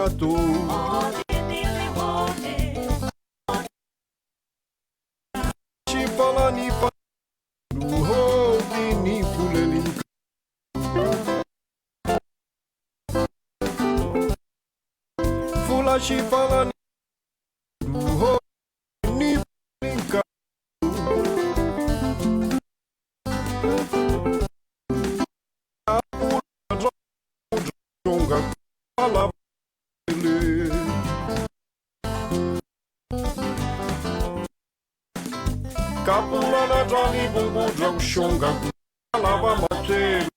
gato. Chipalani palu hodini pulelin. Fula chipalani hodini pulelin. Jonga pala ele. Capula na Johnny Bumbu Jong Shonga Lava Mate.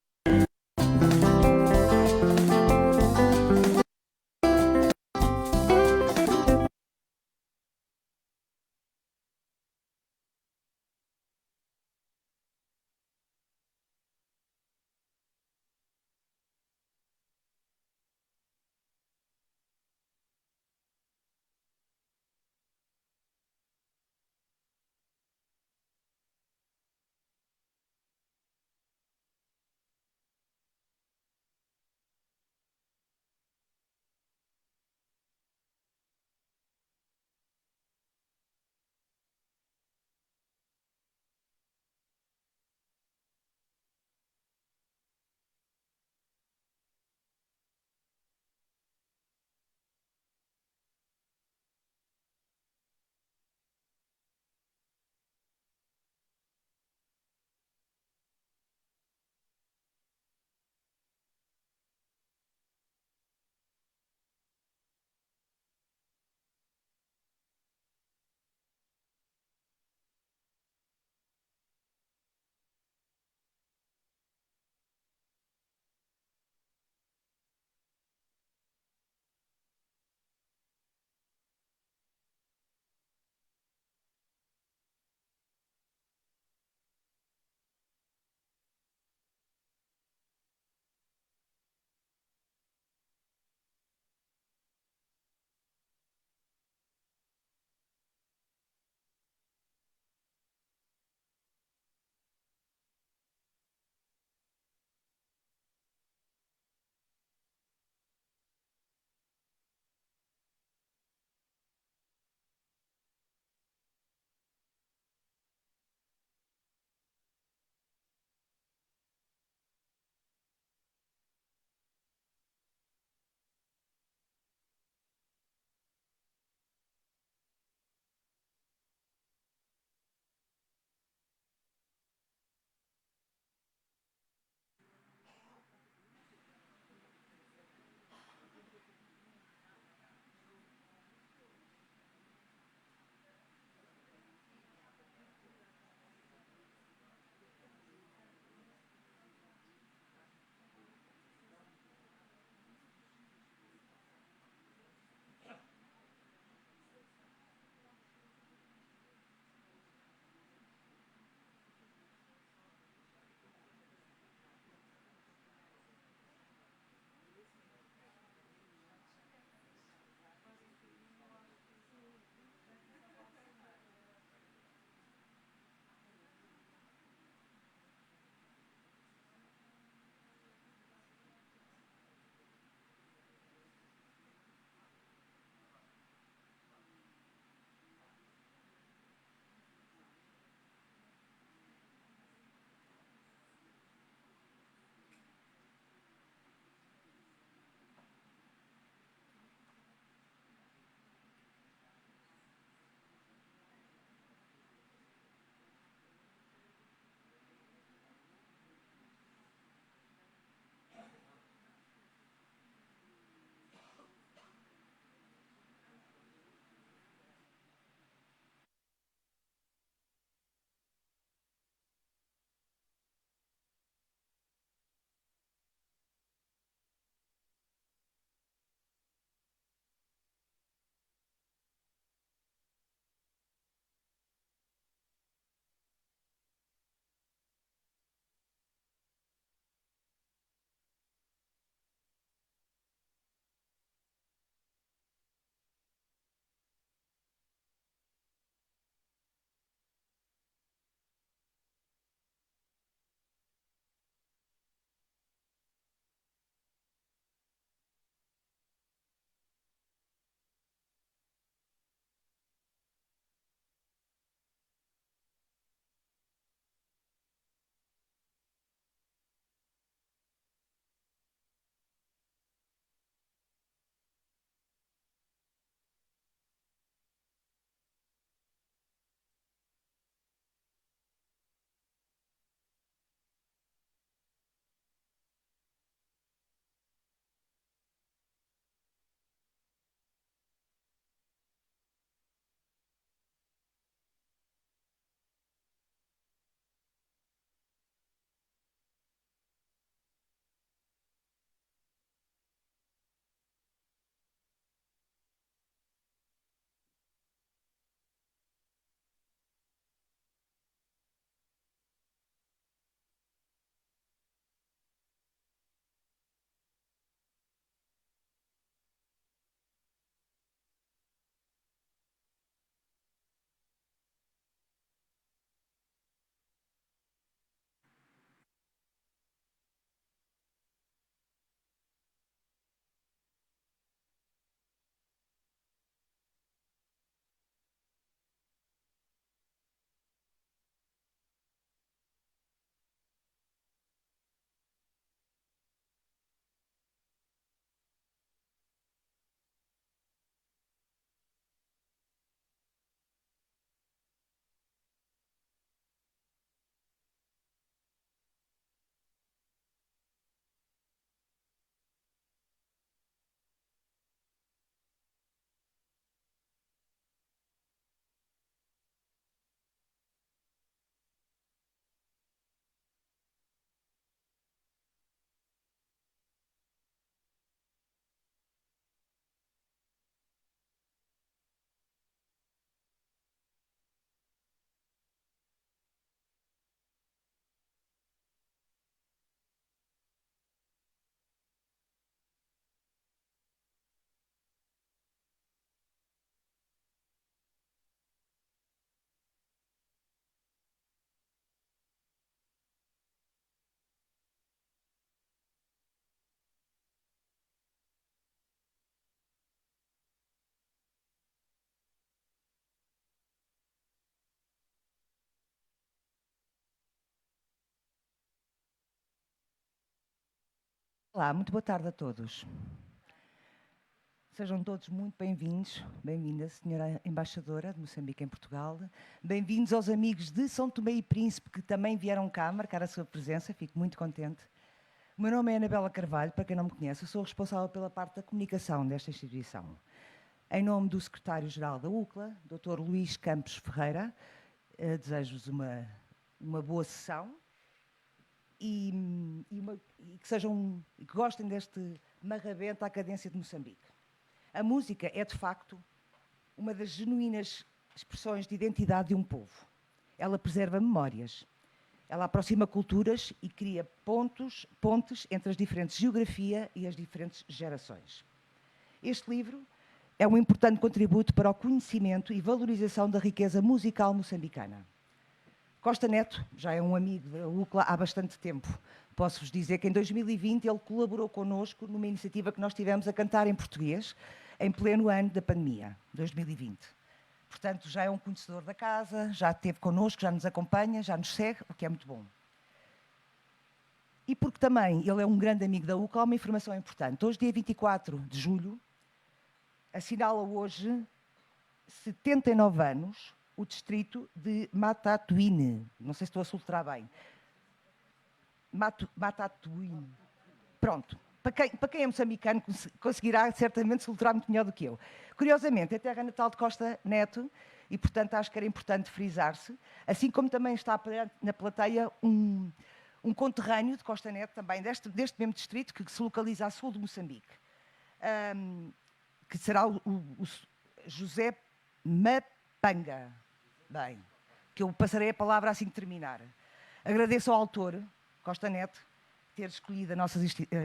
Olá, muito boa tarde a todos. Sejam todos muito bem-vindos, bem-vinda, Senhora Embaixadora de Moçambique em Portugal. Bem-vindos aos amigos de São Tomé e Príncipe que também vieram cá marcar a sua presença, fico muito contente. O meu nome é Anabela Carvalho, para quem não me conhece, eu sou responsável pela parte da comunicação desta instituição. Em nome do Secretário-Geral da UCLA, Dr. Luís Campos Ferreira, desejo-vos uma boa sessão e que gostem deste marrabento à cadência de Moçambique. A música é, de facto, uma das genuínas expressões de identidade de um povo. Ela preserva memórias, ela aproxima culturas e cria pontes entre as diferentes geografias e as diferentes gerações. Este livro é um importante contributo para o conhecimento e valorização da riqueza musical moçambicana. Costa Neto já é um amigo da UCLA há bastante tempo. Posso-vos dizer que em 2020 ele colaborou connosco numa iniciativa que nós tivemos a cantar em português, em pleno ano da pandemia, 2020. Portanto, já é um conhecedor da casa, já esteve connosco, já nos acompanha, já nos segue, o que é muito bom. E porque também ele é um grande amigo da UCLA, há uma informação importante. Hoje, dia 24 de julho, assinala hoje 79 anos o distrito de Matatuíne. Não sei se estou a soltar bem. Matatuíne. Pronto. Para quem é moçambicano, conseguirá certamente soltar muito melhor do que eu. Curiosamente, é terra natal de Costa Neto e, portanto, acho que era importante frisar-se, assim como também está na plateia um conterrâneo de Costa Neto, também deste mesmo distrito, que se localiza a sul de Moçambique, que será o José Mapanga. Bem, que eu passarei a palavra assim que terminar. Agradeço ao autor, Costa Neto, ter escolhido as nossas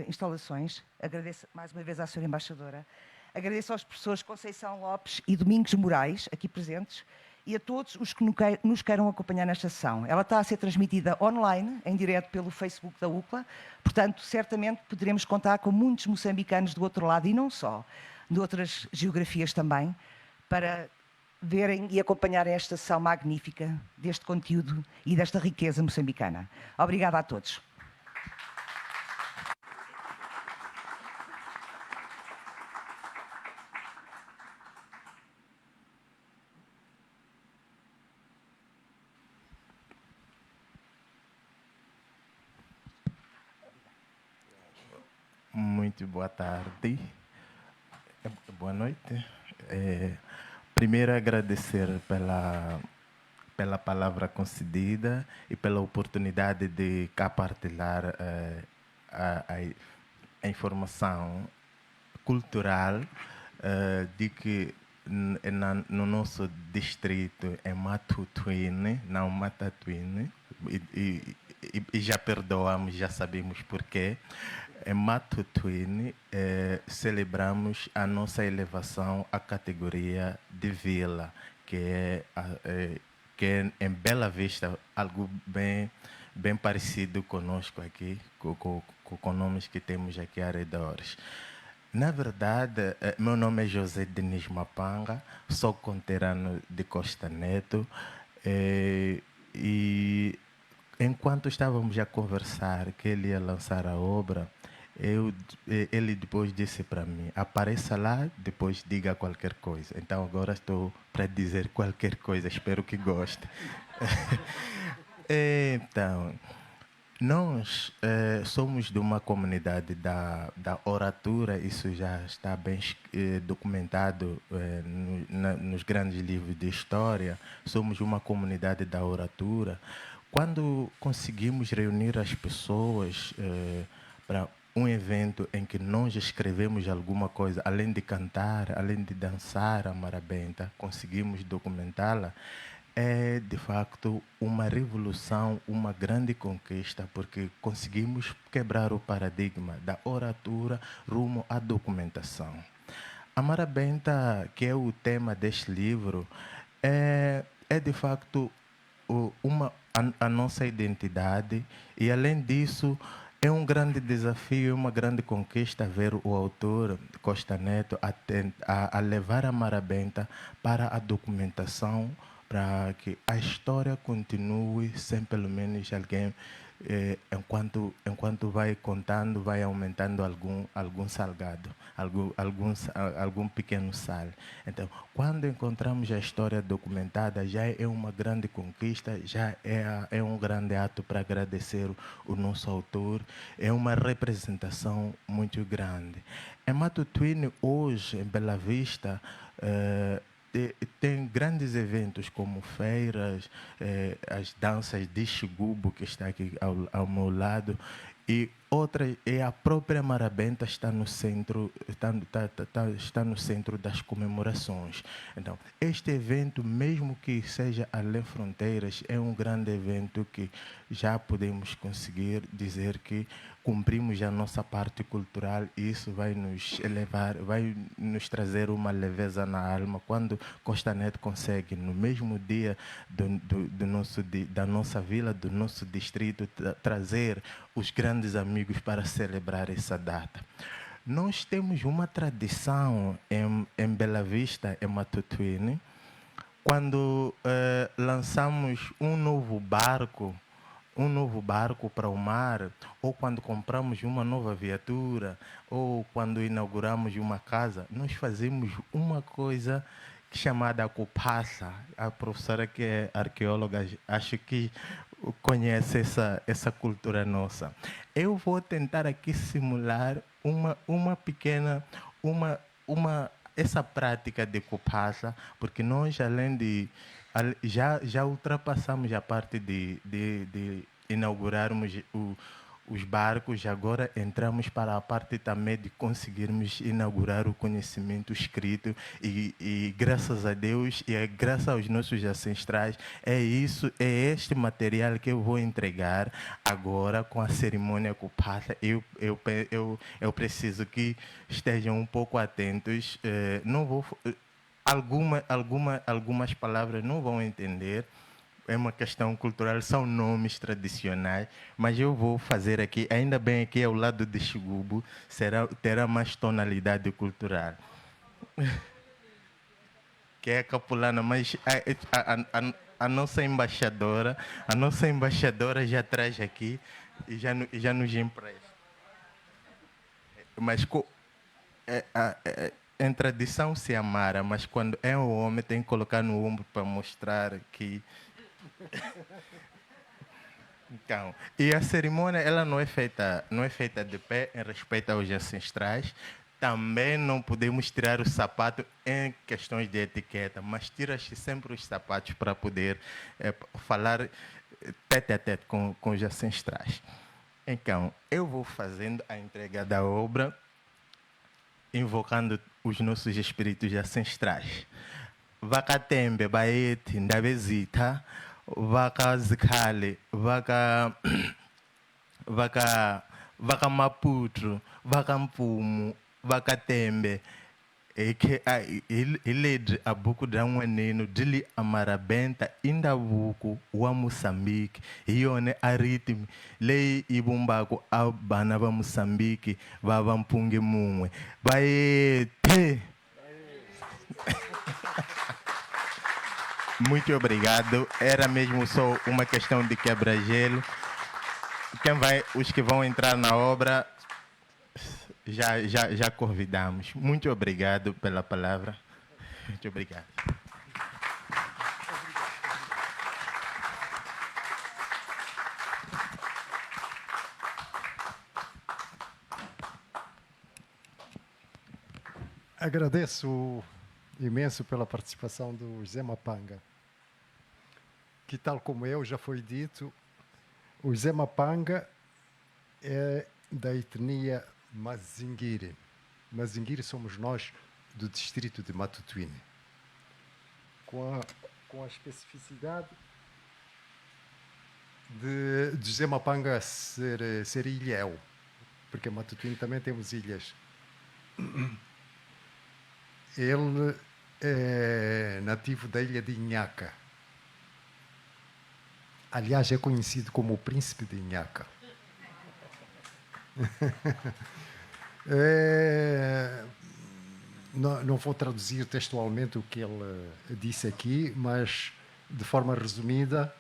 instalações. Agradeço mais uma vez à Sra. Embaixadora. Agradeço aos professores Conceição Lopes e Domingos Moraes, aqui presentes, e a todos os que nos queiram acompanhar nesta sessão. Ela está a ser transmitida online, em direto pelo Facebook da UCLA, portanto, certamente poderemos contar com muitos moçambicanos do outro lado, e não só, de outras geografias também, para verem e acompanharem esta sessão magnífica deste conteúdo e desta riqueza moçambicana. Obrigada a todos. Muito boa tarde, boa noite. Primeiro agradecer pela palavra concedida e pela oportunidade de cá partilhar a informação cultural de que no nosso distrito é Matutuíne, não Matatuíne, e já perdoamos, já sabemos porquê. Em Matutuíne, celebramos a nossa elevação à categoria de vila, que é em Bela Vista, algo bem parecido conosco aqui, com nomes que temos aqui arredores. Na verdade, meu nome é José Denis Mapanga, sou conterrâneo de Costa Neto, e enquanto estávamos a conversar que ele ia lançar a obra, ele depois disse para mim, apareça lá, depois diga qualquer coisa. Então agora estou para dizer qualquer coisa, espero que goste. Então, nós somos de uma comunidade da oratura, isso já está bem documentado nos grandes livros de história. Somos uma comunidade da oratura. Quando conseguimos reunir as pessoas para um evento em que nós escrevemos alguma coisa, além de cantar, além de dançar a marabenta, conseguimos documentá-la, é de facto uma revolução, uma grande conquista, porque conseguimos quebrar o paradigma da oratura rumo à documentação. A marabenta, que é o tema deste livro, é de facto a nossa identidade, e além disso é um grande desafio, uma grande conquista ver o autor Costa Neto a levar a marabenta para a documentação, para que a história continue sem pelo menos alguém, enquanto vai contando, vai aumentando algum salgado, algum pequeno sal. Então, quando encontramos a história documentada, já é uma grande conquista, já é um grande ato para agradecer o nosso autor, é uma representação muito grande. Em Matutuine, hoje, em Bela Vista, tem grandes eventos como feiras, as danças de Xigubo, que está aqui ao meu lado, e outra, a própria Marabenta está no centro, está no centro das comemorações. Então, este evento, mesmo que seja além fronteiras, é um grande evento que já podemos conseguir dizer que cumprimos a nossa parte cultural e isso vai nos elevar, vai nos trazer uma leveza na alma quando Costa Neto consegue, no mesmo dia da nossa vila, do nosso distrito, trazer os grandes amigos para celebrar essa data. Nós temos uma tradição em Bela Vista, em Matutuine, quando lançamos um novo barco para o mar, ou quando compramos uma nova viatura, ou quando inauguramos uma casa, nós fazemos uma coisa chamada Copassa. A professora que é arqueóloga, acho que conhece essa cultura nossa. Eu vou tentar aqui simular uma pequena, essa prática de Copassa, porque nós, além de já ultrapassamos a parte de inaugurarmos os barcos, agora entramos para a parte também de conseguirmos inaugurar o conhecimento escrito e graças a Deus e graças aos nossos ancestrais, é este material que eu vou entregar agora com a cerimônia Copassa. Eu preciso que estejam um pouco atentos, não vou... Algumas palavras não vão entender, é uma questão cultural, são nomes tradicionais, mas eu vou fazer aqui, ainda bem aqui ao lado de Xigubo, terá mais tonalidade cultural. Que é a capulana, mas a nossa embaixadora já traz aqui e já nos empresta. Mas em tradição se amara, mas quando é um homem tem que colocar no ombro para mostrar que... Então, e a cerimônia ela não é feita de pé em respeito aos ancestrais. Também não podemos tirar o sapato em questões de etiqueta, mas tira-se sempre os sapatos para poder falar tete a tete com os ancestrais. Então, eu vou fazendo a entrega da obra, invocando os nossos espíritos ancestrais. Vakatembe, Baeti, Ndabezita, Vaka Zikale, Vaka Maputro, Vaka Mpumu, Vaka Tembe, Iledre Abuku Dramwaneno, Dili Amarabenta, Indabuku, wa Moçambique, Ione Aritmi, Lei Ibumbaku, Abanava Moçambique, Vavampunge Mumwe, Baete. Muito obrigado. Era mesmo só uma questão de quebra-gelo. Os que vão entrar na obra, já convidamos. Muito obrigado pela palavra. Muito obrigado. Agradeço imenso pela participação do José Mapanga, que, tal como eu, já foi dito, o José Mapanga é da etnia Mazinguiri. Mazinguiri somos nós do distrito de Matutuine. Com a especificidade de José Mapanga ser ilhéu, porque em Matutuine também temos ilhas. Ele é nativo da ilha de Inhaca. Aliás, é conhecido como o príncipe de Inhaca. Não vou traduzir textualmente o que ele disse aqui, mas de forma resumida,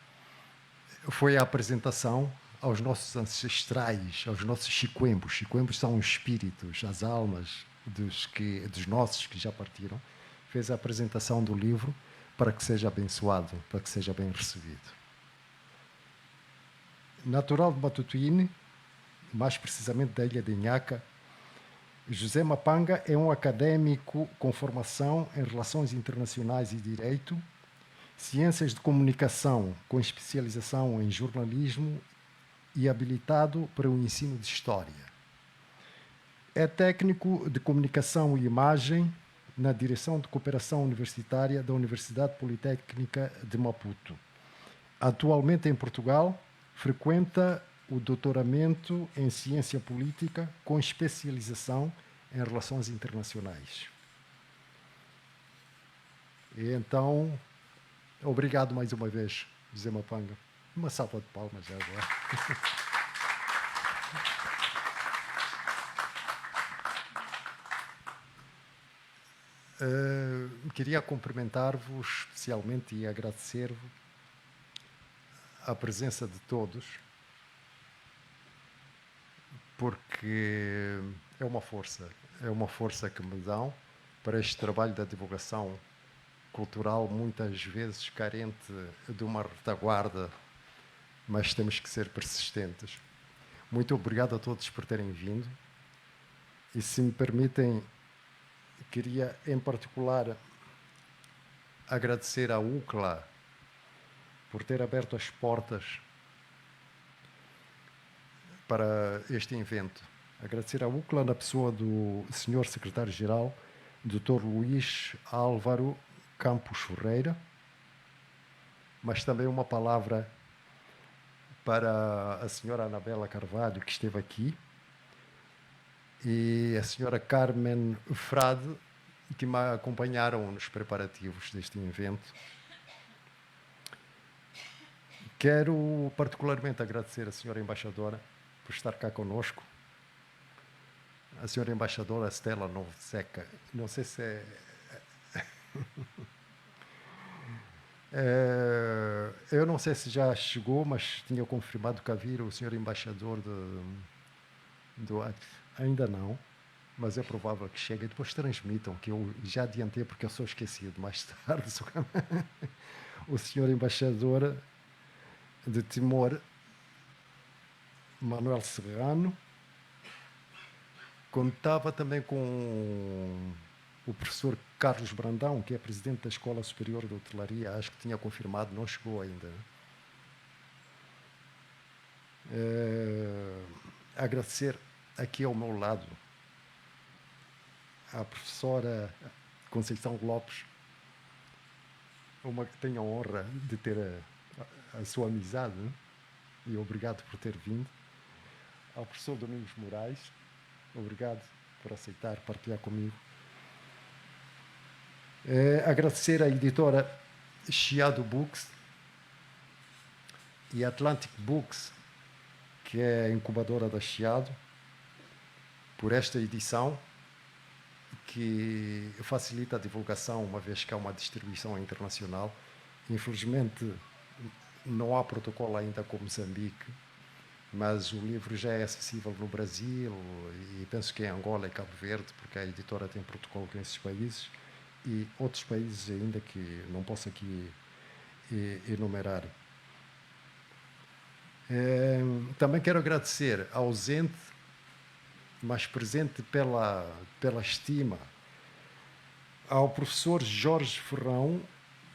foi a apresentação aos nossos ancestrais, aos nossos chiquembos. Chiquembos são os espíritos, as almas dos nossos que já partiram. Fez a apresentação do livro para que seja abençoado, para que seja bem recebido. Natural de Matutuíne, mais precisamente da ilha de Inhaca, José Mapanga é um académico com formação em Relações Internacionais e Direito, Ciências de Comunicação com especialização em jornalismo e habilitado para o ensino de História. É técnico de Comunicação e Imagem na Direção de Cooperação Universitária da Universidade Politécnica de Maputo. Atualmente em Portugal, frequenta o doutoramento em Ciência Política com especialização em Relações Internacionais. E então, obrigado mais uma vez, José Mapanga. Uma salva de palmas já agora. Queria cumprimentar-vos especialmente e agradecer-vos a presença de todos, porque é uma força que me dão para este trabalho da divulgação cultural, muitas vezes carente de uma retaguarda, mas temos que ser persistentes. Muito obrigado a todos por terem vindo. E se me permitem, queria em particular agradecer à UCLA por ter aberto as portas para este evento. Agradecer à UCLA na pessoa do Sr. Secretário-Geral, Dr. Luís Álvaro Campos Ferreira, mas também uma palavra para a Sra. Anabela Carvalho, que esteve aqui, e a Sra. Carmen Frade, que me acompanharam nos preparativos deste evento. Quero particularmente agradecer à Sra. Embaixadora por estar cá conosco. A Sra. Embaixadora Stella Novoseca, não sei se eu não sei se já chegou, mas tinha confirmado que havia o Sr. Embaixador ainda não, mas é provável que chegue. Depois transmitam, que eu já adiantei porque eu sou esquecido mais tarde. O Sr. Embaixador de Timor, Manuel Serrano. Contava também com o professor Carlos Brandão, que é presidente da Escola Superior de Hotelaria. Acho que tinha confirmado, não chegou ainda. Agradecer aqui ao meu lado à professora Conceição Lopes, uma que tenho a honra de ter a sua amizade, né? E obrigado por ter vindo. Ao professor Domingos Moraes, obrigado por aceitar partilhar comigo. Agradecer à editora Chiado Books e Atlantic Books, que é a incubadora da Chiado, por esta edição, que facilita a divulgação, uma vez que há uma distribuição internacional. Infelizmente, não há protocolo ainda com Moçambique, mas o livro já é acessível no Brasil e penso que em Angola e Cabo Verde, porque a editora tem protocolo com esses países, e outros países ainda que não posso aqui enumerar. Também quero agradecer ausente, mas presente pela estima, ao professor Jorge Ferrão,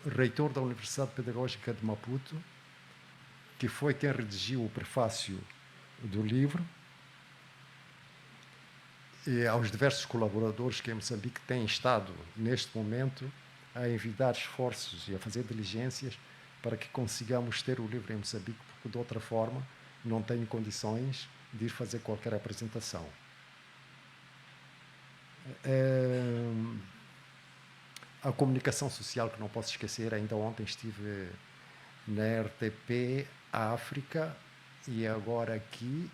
reitor da Universidade Pedagógica de Maputo, que foi quem redigiu o prefácio do livro, e aos diversos colaboradores que em Moçambique têm estado, neste momento, a envidar esforços e a fazer diligências para que consigamos ter o livro em Moçambique, porque de outra forma não tenho condições de ir fazer qualquer apresentação. A comunicação social, que não posso esquecer, ainda ontem estive na RTP África e agora aqui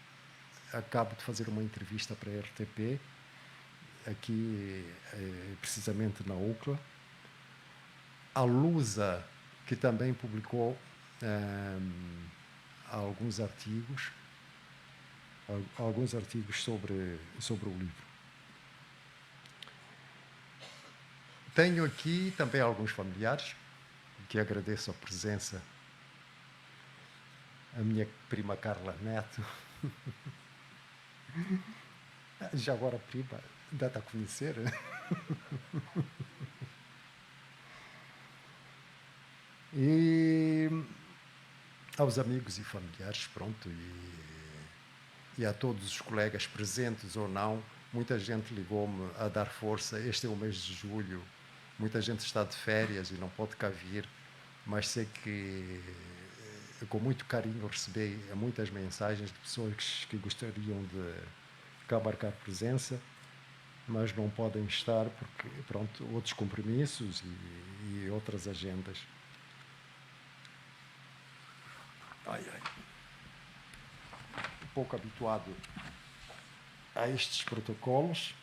acabo de fazer uma entrevista para a RTP, aqui precisamente na UCLA. A Lusa que também publicou alguns artigos sobre o livro. Tenho aqui também alguns familiares, que agradeço a presença. A minha prima Carla Neto. Já agora, prima, dá-te a conhecer? E aos amigos e familiares, pronto, e a todos os colegas presentes ou não. Muita gente ligou-me a dar força. Este é o mês de julho, muita gente está de férias e não pode cá vir, mas sei que com muito carinho recebi muitas mensagens de pessoas que gostariam de cá marcar presença, mas não podem estar porque, pronto, outros compromissos e outras agendas. Um pouco habituado a estes protocolos.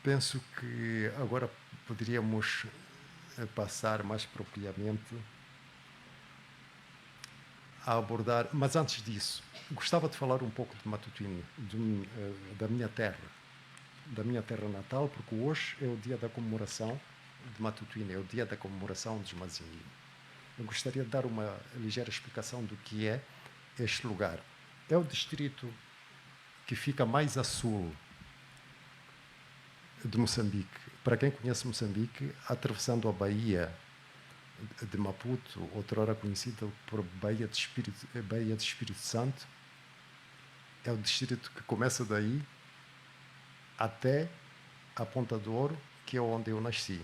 Penso que agora poderíamos passar mais propriamente a abordar, mas antes disso, gostava de falar um pouco de Matutuíne, da minha terra natal, porque hoje é o dia da comemoração de Matutuíne, é o dia da comemoração dos Mazinguinho. Eu gostaria de dar uma ligeira explicação do que é este lugar. É o distrito que fica mais a sul de Moçambique. Para quem conhece Moçambique, atravessando a Baía de Maputo, outrora conhecida por Baía de Espírito Santo, é o distrito que começa daí até a Ponta do Ouro, que é onde eu nasci.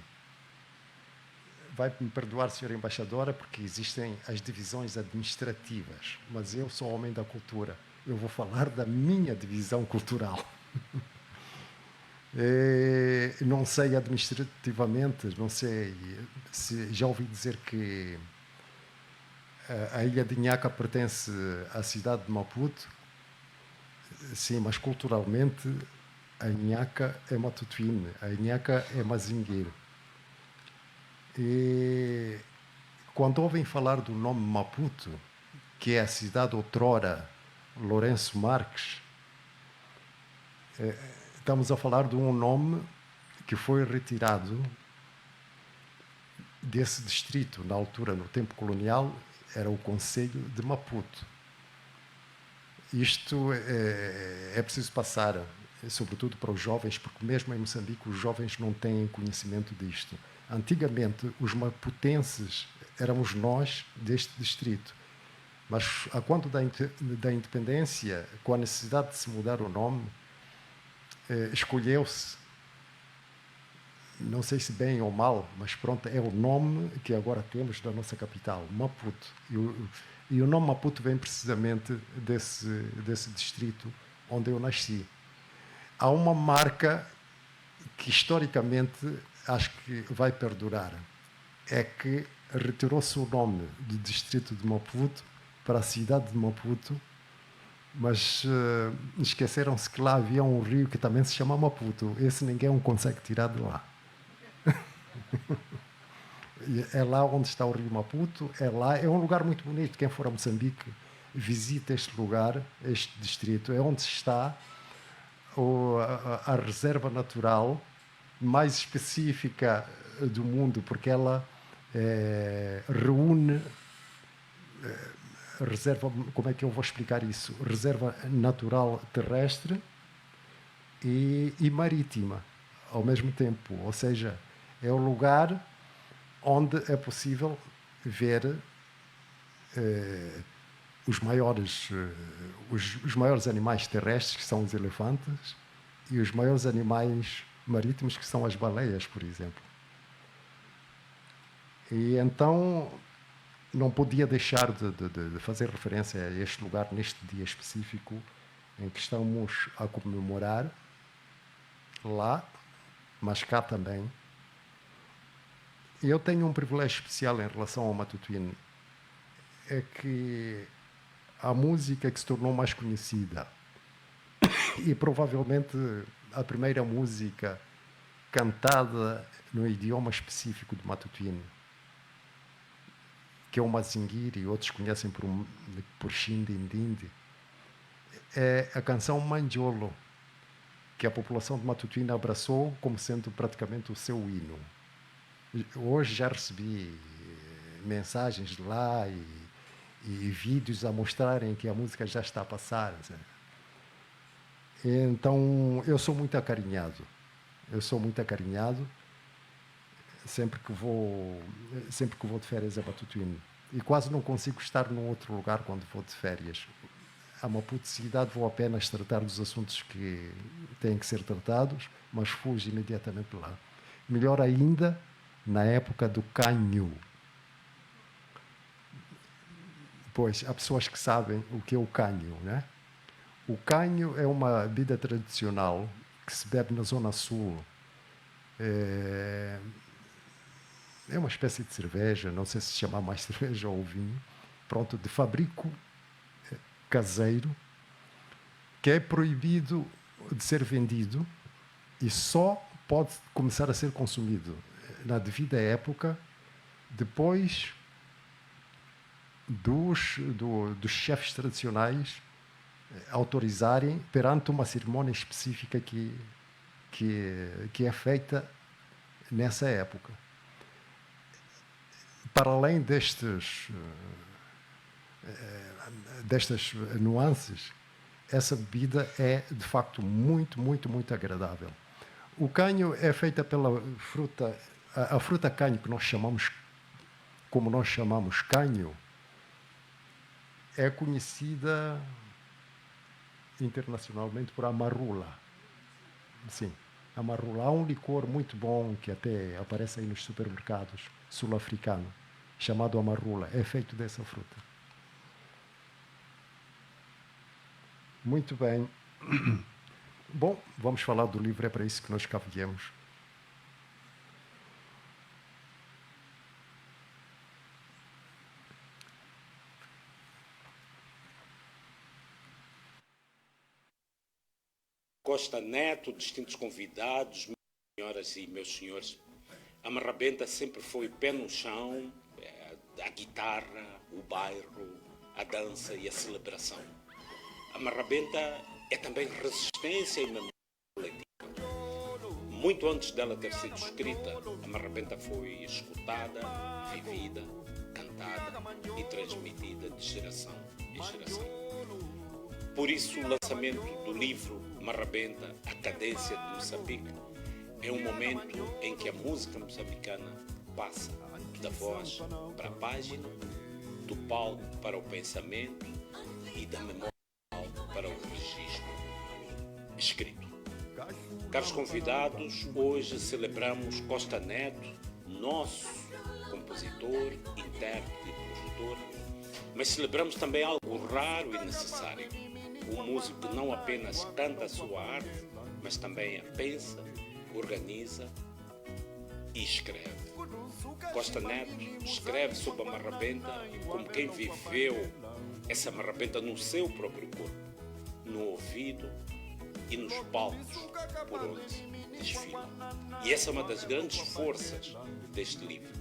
Vai-me perdoar, senhora embaixadora, porque existem as divisões administrativas, mas eu sou homem da cultura. Eu vou falar da minha divisão cultural. Não sei administrativamente, não sei se já ouvi dizer que a ilha de Inhaca pertence à cidade de Maputo. Sim, mas culturalmente a Inhaca é Matutuíne, a Inhaca é Mazingueiro. E quando ouvem falar do nome Maputo, que é a cidade outrora Lourenço Marques, estamos a falar de um nome que foi retirado desse distrito. Na altura, no tempo colonial, era o Conselho de Maputo. Isto é preciso passar, sobretudo para os jovens, porque mesmo em Moçambique os jovens não têm conhecimento disto. Antigamente, os maputenses éramos nós deste distrito. Mas, a quanto da independência, com a necessidade de se mudar o nome, escolheu-se, não sei se bem ou mal, mas pronto, é o nome que agora temos da nossa capital, Maputo. E o nome Maputo vem precisamente desse distrito onde eu nasci. Há uma marca que historicamente acho que vai perdurar, é que retirou-se o nome do distrito de Maputo para a cidade de Maputo, mas esqueceram-se que lá havia um rio que também se chama Maputo. Esse ninguém consegue tirar de lá. É lá onde está o rio Maputo, é um lugar muito bonito. Quem for a Moçambique visita este lugar, este distrito. É onde está a reserva natural mais específica do mundo, porque ela reúne reserva, como é que eu vou explicar isso? Reserva natural terrestre e marítima ao mesmo tempo, ou seja, é o lugar onde é possível ver os maiores animais terrestres, que são os elefantes, e os maiores animais marítimos, que são as baleias, por exemplo. E então não podia deixar de fazer referência a este lugar neste dia específico em que estamos a comemorar lá, mas cá também. Eu tenho um privilégio especial em relação ao Matutuíne, é que a música que se tornou mais conhecida e provavelmente a primeira música cantada no idioma específico de Matutuine, que é o Mazingiri, outros conhecem por Xindindindi, é a canção Manjolo, que a população de Matutuine abraçou como sendo praticamente o seu hino. Hoje já recebi mensagens de lá e vídeos a mostrarem que a música já está a passar. Sabe? Então, eu sou muito acarinhado. Sempre que vou de férias a Matutuine. E quase não consigo estar num outro lugar quando vou de férias. A Maputo cidade vou apenas tratar dos assuntos que têm que ser tratados, mas fujo imediatamente lá. Melhor ainda, na época do canho. Pois, há pessoas que sabem o que é o canho, né? O canho é uma bebida tradicional que se bebe na zona sul. É uma espécie de cerveja, não sei se chama mais cerveja ou vinho, pronto, de fabrico caseiro, que é proibido de ser vendido e só pode começar a ser consumido na devida época, depois dos chefes tradicionais autorizarem perante uma cerimónia específica que é feita nessa época. Para além destas nuances, essa bebida é de facto muito, muito, muito agradável. O canho é feita pela fruta, a fruta canho que nós chamamos canho, é conhecida internacionalmente por amarula. Sim, amarula. Há um licor muito bom que até aparece aí nos supermercados sul-africanos, chamado amarula. É feito dessa fruta. Muito bem. Bom, vamos falar do livro, é para isso que nós cá viemos. Costa Neto, distintos convidados, minhas senhoras e meus senhores, a Marrabenta sempre foi pé no chão, a guitarra, o bairro, a dança e a celebração. A Marrabenta é também resistência e memória coletiva. Muito antes dela ter sido escrita, a Marrabenta foi escutada, vivida, cantada e transmitida de geração em geração. Por isso, o lançamento do livro Marrabenta, a cadência de Moçambique, é um momento em que a música moçambicana passa da voz para a página, do palco para o pensamento e da memória para o registro escrito. Caros convidados, hoje celebramos Costa Neto, nosso compositor, intérprete e produtor, mas celebramos também algo raro e necessário. Um músico que não apenas canta a sua arte, mas também a pensa, organiza e escreve. Costa Neto escreve sobre a Marrabenta como quem viveu essa Marrabenta no seu próprio corpo, no ouvido e nos palcos por onde desfila. E essa é uma das grandes forças deste livro,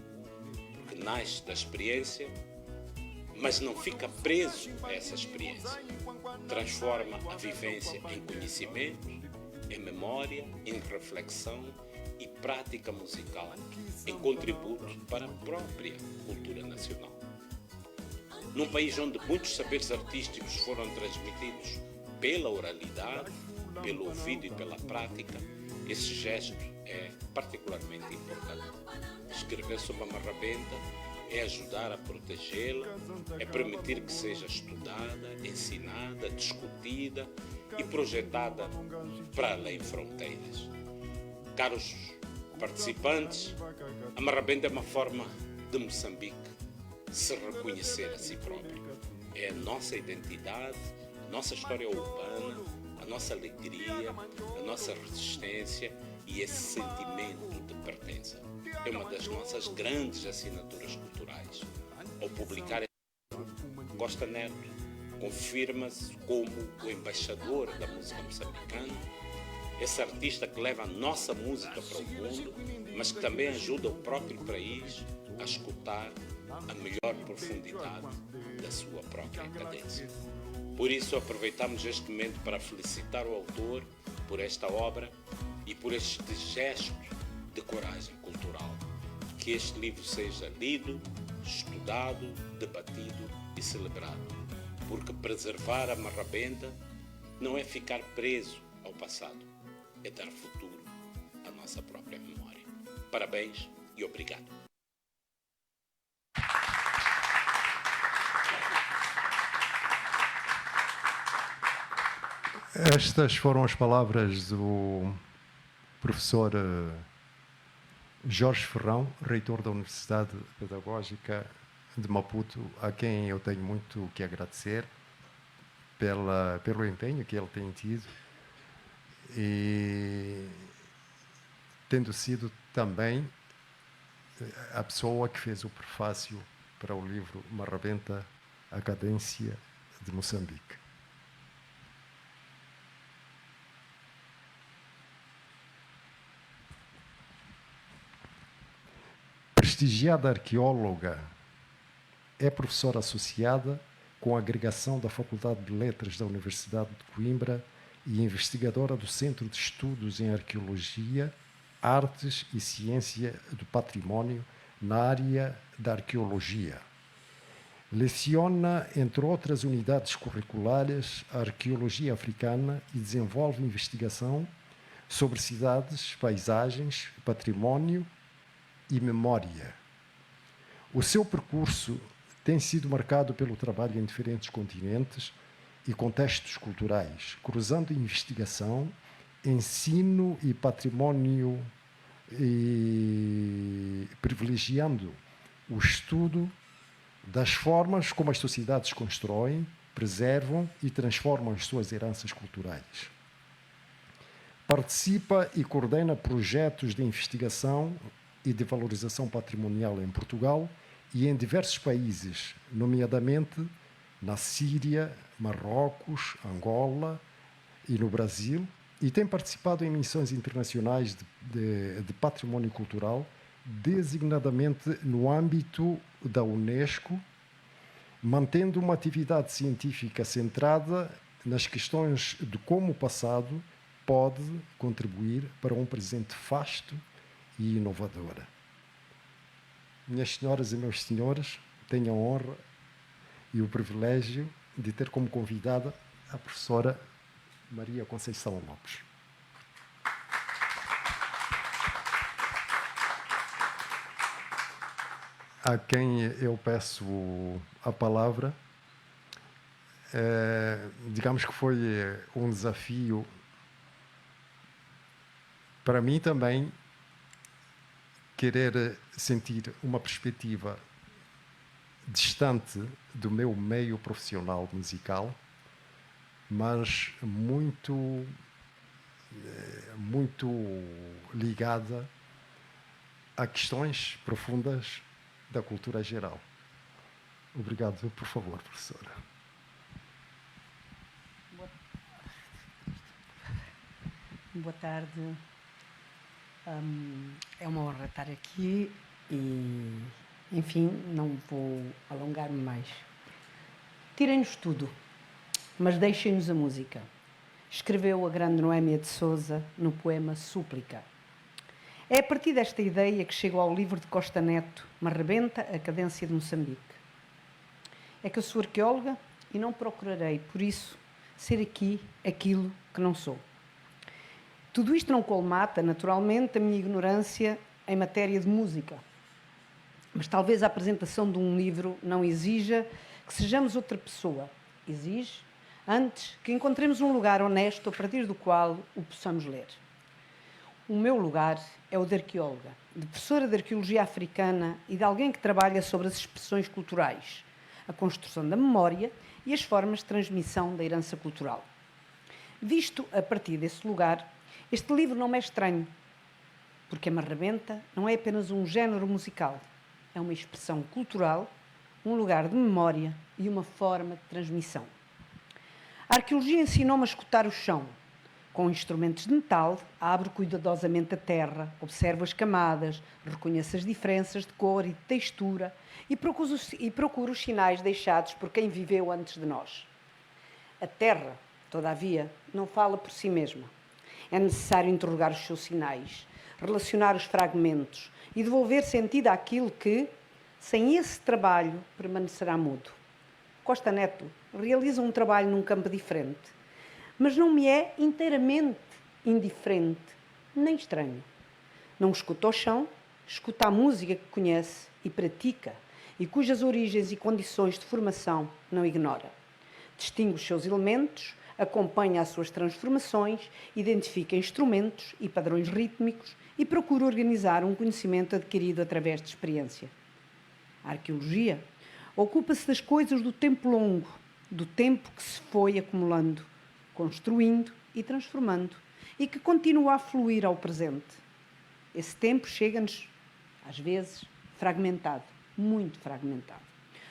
porque nasce da experiência, mas não fica preso a essa experiência. Transforma a vivência em conhecimento, em memória, em reflexão e prática musical, em contributo para a própria cultura nacional. Num país onde muitos saberes artísticos foram transmitidos pela oralidade, pelo ouvido e pela prática, esse gesto é particularmente importante. Escrever sobre a Marrabenta é ajudar a protegê-la, é permitir que seja estudada, ensinada, discutida e projetada para além fronteiras. Caros participantes, a Marrabenta é uma forma de Moçambique se reconhecer a si próprio. É a nossa identidade, a nossa história urbana, a nossa alegria, a nossa resistência e esse sentimento de pertença. É uma das nossas grandes assinaturas culturais. Ao publicar esse livro, Costa Neto confirma-se como o embaixador da música moçambicana esse artista que leva a nossa música para o mundo, mas que também ajuda o próprio país a escutar a melhor profundidade da sua própria cadência. Por isso, aproveitamos este momento para felicitar o autor por esta obra e por este gesto de coragem cultural. Que este livro seja lido, estudado, debatido e celebrado, porque preservar a marrabenta não é ficar preso ao passado, é dar futuro à nossa própria memória. Parabéns e obrigado. Estas foram as palavras do professor Jorge Ferrão, reitor da Universidade Pedagógica de Maputo, a quem eu tenho muito que agradecer pelo empenho que ele tem tido e tendo sido também a pessoa que fez o prefácio para o livro Marrabenta, a Cadência de Moçambique. Prestigiada arqueóloga, é professora associada com a agregação da Faculdade de Letras da Universidade de Coimbra e investigadora do Centro de Estudos em Arqueologia, Artes e Ciência do Património na área da arqueologia. Leciona, entre outras unidades curriculares, a arqueologia africana e desenvolve investigação sobre cidades, paisagens, património e memória. O seu percurso tem sido marcado pelo trabalho em diferentes continentes e contextos culturais, cruzando investigação, ensino e património e privilegiando o estudo das formas como as sociedades constroem, preservam e transformam as suas heranças culturais. Participa e coordena projetos de investigação e de valorização patrimonial em Portugal e em diversos países, nomeadamente na Síria, Marrocos, Angola e no Brasil, e tem participado em missões internacionais de património cultural, designadamente no âmbito da Unesco, mantendo uma atividade científica centrada nas questões de como o passado pode contribuir para um presente vasto e inovadora. Minhas senhoras e meus senhores, tenho a honra e o privilégio de ter como convidada a professora Maria Conceição Lopes. A quem eu peço a palavra, digamos que foi um desafio para mim também querer sentir uma perspectiva distante do meu meio profissional musical, mas muito ligada a questões profundas da cultura geral. Obrigado, por favor, professora. Boa tarde. É uma honra estar aqui e, enfim, não vou alongar-me mais. Tirem-nos tudo, mas deixem-nos a música. Escreveu a grande Noémia de Sousa no poema Súplica. É a partir desta ideia que chego ao livro de Costa Neto, Marrabenta, a Cadência de Moçambique. É que eu sou arqueóloga e não procurarei, por isso, ser aqui aquilo que não sou. Tudo isto não colmata, naturalmente, a minha ignorância em matéria de música. Mas talvez a apresentação de um livro não exija que sejamos outra pessoa. Exige, antes, que encontremos um lugar honesto a partir do qual o possamos ler. O meu lugar é o de arqueóloga, de professora de arqueologia africana e de alguém que trabalha sobre as expressões culturais, a construção da memória e as formas de transmissão da herança cultural. Visto a partir desse lugar, este livro não me é estranho, porque a marrabenta não é apenas um género musical, é uma expressão cultural, um lugar de memória e uma forma de transmissão. A arqueologia ensinou-me a escutar o chão, Com instrumentos de metal, abro cuidadosamente a terra, observo as camadas, reconheço as diferenças de cor e de textura e procuro os sinais deixados por quem viveu antes de nós. A terra, todavia, não fala por si mesma. É necessário interrogar os seus sinais, relacionar os fragmentos e devolver sentido àquilo que, sem esse trabalho, permanecerá mudo. Costa Neto realiza um trabalho num campo diferente, mas não me é inteiramente indiferente, nem estranho. Não escuta o chão, escuta a música que conhece e pratica, e cujas origens e condições de formação não ignora. Distingue os seus elementos, acompanha as suas transformações, identifica instrumentos e padrões rítmicos e procura organizar um conhecimento adquirido através de experiência. A arqueologia ocupa-se das coisas do tempo longo, do tempo que se foi acumulando, construindo e transformando, e que continua a fluir ao presente. Esse tempo chega-nos, às vezes, fragmentado, muito fragmentado.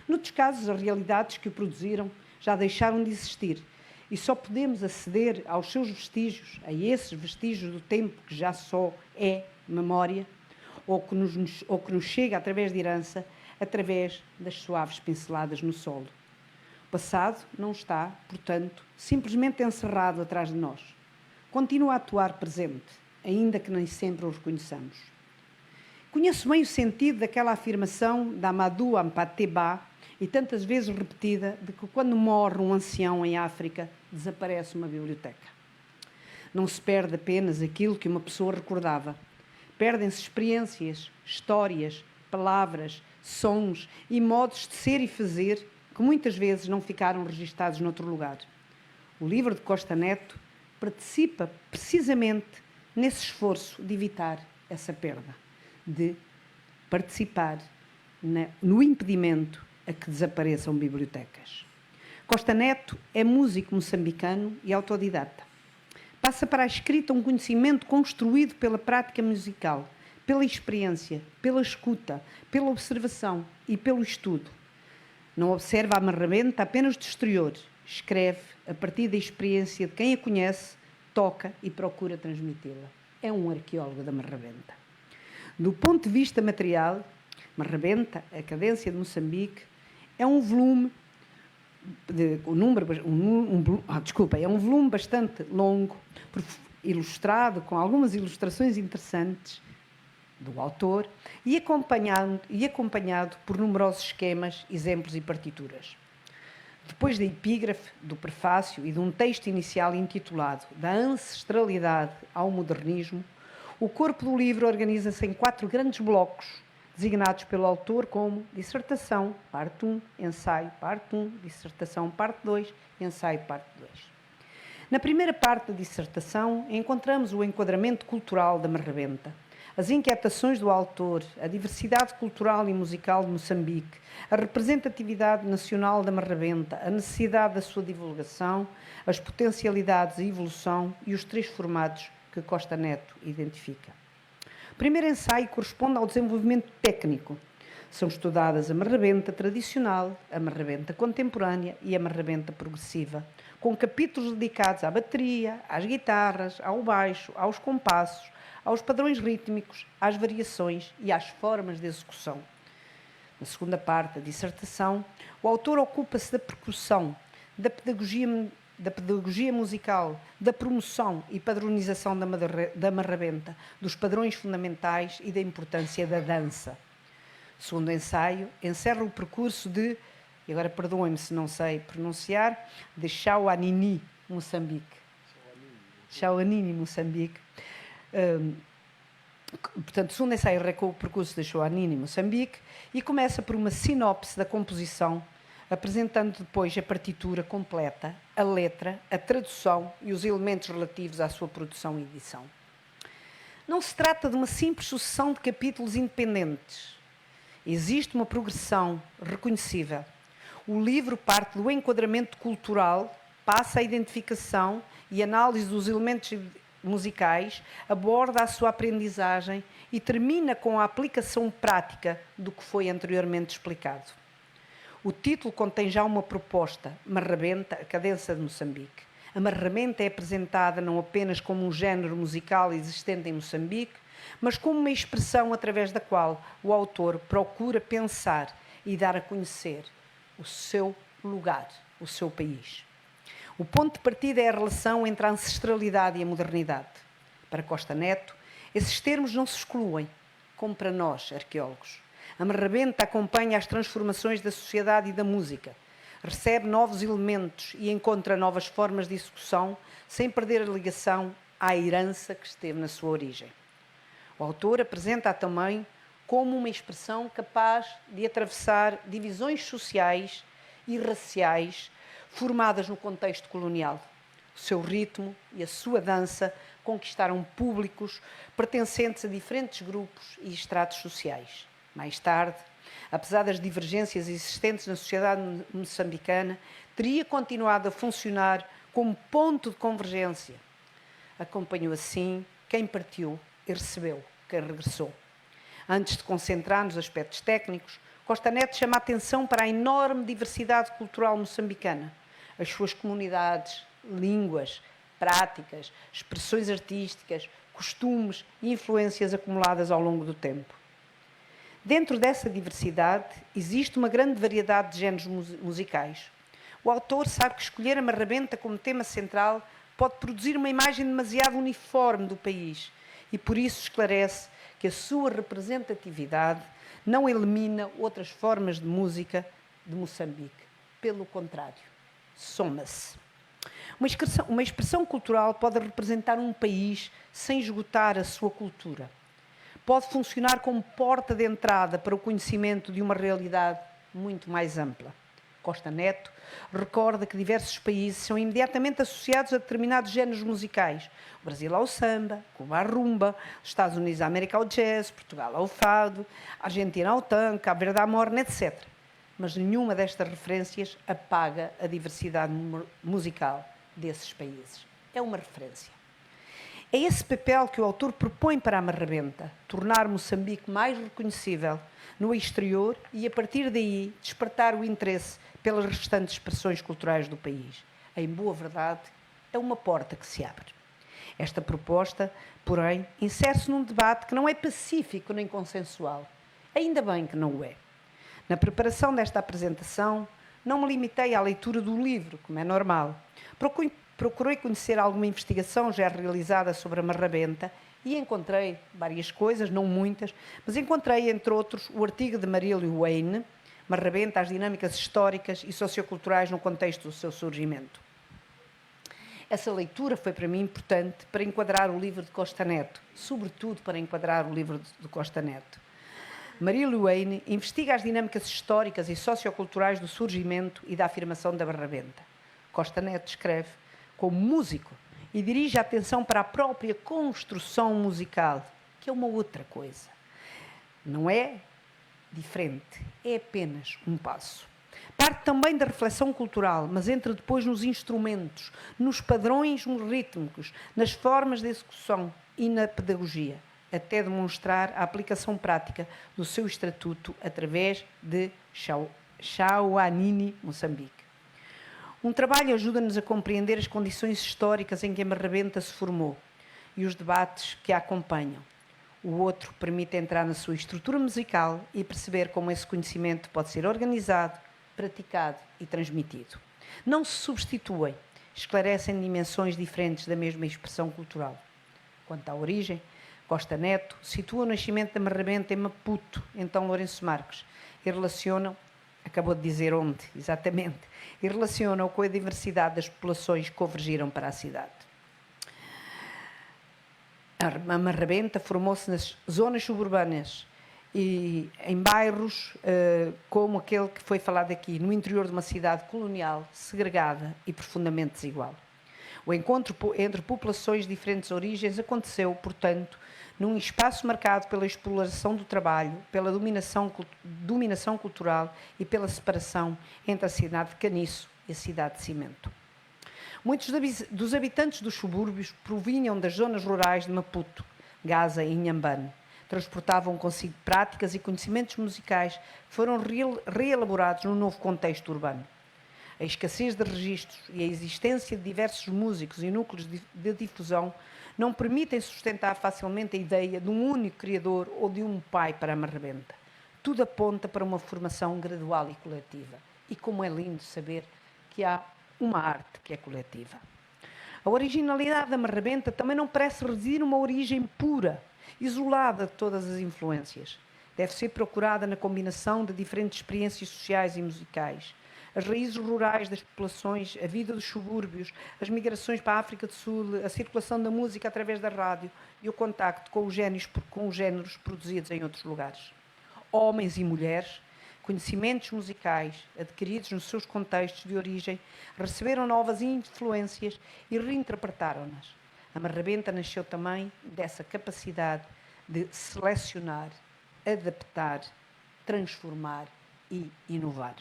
Noutros casos, as realidades que o produziram já deixaram de existir e só podemos aceder aos seus vestígios, a esses vestígios do tempo que já só é memória, ou que nos chega através de herança, através das suaves pinceladas no solo. O passado não está, portanto, simplesmente encerrado atrás de nós. Continua a atuar presente, ainda que nem sempre o reconheçamos. Conheço bem o sentido daquela afirmação da Amadou Hampâté-Bâ, e tantas vezes repetida, de que quando morre um ancião em África, desaparece uma biblioteca. Não se perde apenas aquilo que uma pessoa recordava. Perdem-se experiências, histórias, palavras, sons e modos de ser e fazer que muitas vezes não ficaram registados noutro lugar. O livro de Costa Neto participa precisamente nesse esforço de evitar essa perda, de participar no impedimento a que desapareçam bibliotecas. Costa Neto é músico moçambicano e autodidata. Passa para a escrita um conhecimento construído pela prática musical, pela experiência, pela escuta, pela observação e pelo estudo. Não observa a marrabenta apenas do exterior, escreve a partir da experiência de quem a conhece, toca e procura transmiti-la. É um arqueólogo da marrabenta. Do ponto de vista material, Marrabenta, a Cadência de Moçambique, é um volume é um volume bastante longo, ilustrado com algumas ilustrações interessantes do autor e acompanhado por numerosos esquemas, exemplos e partituras. Depois da epígrafe, do prefácio e de um texto inicial intitulado Da Ancestralidade ao Modernismo, o corpo do livro organiza-se em 4 grandes blocos, designados pelo autor como dissertação, parte 1, ensaio, parte 1, dissertação, parte 2, ensaio, parte 2. Na primeira parte da dissertação, encontramos o enquadramento cultural da marrabenta, as inquietações do autor, a diversidade cultural e musical de Moçambique, a representatividade nacional da marrabenta, a necessidade da sua divulgação, as potencialidades e evolução e os 3 formatos que Costa Neto identifica. O primeiro ensaio corresponde ao desenvolvimento técnico. São estudadas a marrabenta tradicional, a marrabenta contemporânea e a marrabenta progressiva, com capítulos dedicados à bateria, às guitarras, ao baixo, aos compassos, aos padrões rítmicos, às variações e às formas de execução. Na segunda parte da dissertação, o autor ocupa-se da percussão, da pedagogia musical, da promoção e padronização da marrabenta, dos padrões fundamentais e da importância da dança. O segundo ensaio encerra o percurso de, e agora perdoem-me se não sei pronunciar, de Chauanini, Moçambique. Chauanini, Moçambique. Portanto, o segundo ensaio arranca o percurso de Chauanini, Moçambique, e começa por uma sinopse da composição, apresentando depois a partitura completa, a letra, a tradução e os elementos relativos à sua produção e edição. Não se trata de uma simples sucessão de capítulos independentes. Existe uma progressão reconhecível. O livro parte do enquadramento cultural, passa à identificação e análise dos elementos musicais, aborda a sua aprendizagem e termina com a aplicação prática do que foi anteriormente explicado. O título contém já uma proposta, Marrabenta, a Cadência de Moçambique, A marramenta é apresentada não apenas como um género musical existente em Moçambique, mas como uma expressão através da qual o autor procura pensar e dar a conhecer o seu lugar, o seu país. O ponto de partida é a relação entre a ancestralidade e a modernidade. Para Costa Neto, esses termos não se excluem, como para nós, arqueólogos. A marramenta acompanha as transformações da sociedade e da música, recebe novos elementos e encontra novas formas de execução, sem perder a ligação à herança que esteve na sua origem. O autor apresenta-a também como uma expressão capaz de atravessar divisões sociais e raciais formadas no contexto colonial. O seu ritmo e a sua dança conquistaram públicos pertencentes a diferentes grupos e estratos sociais. Mais tarde, apesar das divergências existentes na sociedade moçambicana, teria continuado a funcionar como ponto de convergência. Acompanhou assim quem partiu e recebeu quem regressou. Antes de concentrar nos aspectos técnicos, Costa Neto chama a atenção para a enorme diversidade cultural moçambicana, as suas comunidades, línguas, práticas, expressões artísticas, costumes e influências acumuladas ao longo do tempo. Dentro dessa diversidade, existe uma grande variedade de géneros musicais. O autor sabe que escolher a marramenta como tema central pode produzir uma imagem demasiado uniforme do país e, por isso, esclarece que a sua representatividade não elimina outras formas de música de Moçambique. Pelo contrário, soma-se. Uma expressão cultural pode representar um país sem esgotar a sua cultura. Pode funcionar como porta de entrada para o conhecimento de uma realidade muito mais ampla. Costa Neto recorda que diversos países são imediatamente associados a determinados géneros musicais. O Brasil ao samba, Cuba à rumba, os Estados Unidos à América ao jazz, Portugal ao fado, a Argentina ao tango, Cabo Verde à morna, etc. Mas nenhuma destas referências apaga a diversidade musical desses países. É uma referência. É esse papel que o autor propõe para a marramenta, tornar Moçambique mais reconhecível no exterior e, a partir daí, despertar o interesse pelas restantes expressões culturais do país. Em boa verdade, é uma porta que se abre. Esta proposta, porém, insere-se num debate que não é pacífico nem consensual. Ainda bem que não o é. Na preparação desta apresentação, não me limitei à leitura do livro, como é normal. Procurei conhecer alguma investigação já realizada sobre a marramenta e encontrei várias coisas, não muitas, mas encontrei, entre outros, o artigo de Marílio Wayne, Marramenta, as dinâmicas históricas e socioculturais no contexto do seu surgimento. Essa leitura foi para mim importante para enquadrar o livro de Costa Neto, sobretudo para enquadrar o livro de Costa Neto. Marílio Wayne investiga as dinâmicas históricas e socioculturais do surgimento e da afirmação da marramenta. Costa Neto escreve como músico e dirige a atenção para a própria construção musical, que é uma outra coisa. Não é diferente, é apenas um passo. Parte também da reflexão cultural, mas entra depois nos instrumentos, nos padrões rítmicos, nas formas de execução e na pedagogia, até demonstrar a aplicação prática do seu estatuto através de Xauanini, Moçambique. Um trabalho ajuda-nos a compreender as condições históricas em que a marramenta se formou e os debates que a acompanham. O outro permite entrar na sua estrutura musical e perceber como esse conhecimento pode ser organizado, praticado e transmitido. Não se substituem, esclarecem dimensões diferentes da mesma expressão cultural. Quanto à origem, Costa Neto situa o nascimento da marramenta em Maputo, então Lourenço Marques, e relaciona, acabou de dizer onde, exatamente, e relaciona-o com a diversidade das populações que convergiram para a cidade. A marramenta formou-se nas zonas suburbanas e em bairros como aquele que foi falado aqui, no interior de uma cidade colonial, segregada e profundamente desigual. O encontro entre populações de diferentes origens aconteceu, portanto, num espaço marcado pela exploração do trabalho, pela dominação cultural e pela separação entre a cidade de Caniço e a cidade de Cimento. Muitos dos habitantes dos subúrbios provinham das zonas rurais de Maputo, Gaza e Inhambane. Transportavam consigo práticas e conhecimentos musicais que foram reelaborados no novo contexto urbano. A escassez de registros e a existência de diversos músicos e núcleos de difusão não permitem sustentar facilmente a ideia de um único criador ou de um pai para a marrebenta. Tudo aponta para uma formação gradual e coletiva. E como é lindo saber que há uma arte que é coletiva. A originalidade da marrebenta também não parece residir numa origem pura, isolada de todas as influências. Deve ser procurada na combinação de diferentes experiências sociais e musicais. As raízes rurais das populações, a vida dos subúrbios, as migrações para a África do Sul, a circulação da música através da rádio e o contacto com os géneros produzidos em outros lugares. Homens e mulheres, conhecimentos musicais adquiridos nos seus contextos de origem, receberam novas influências e reinterpretaram-nas. A marrebenta nasceu também dessa capacidade de selecionar, adaptar, transformar e inovar.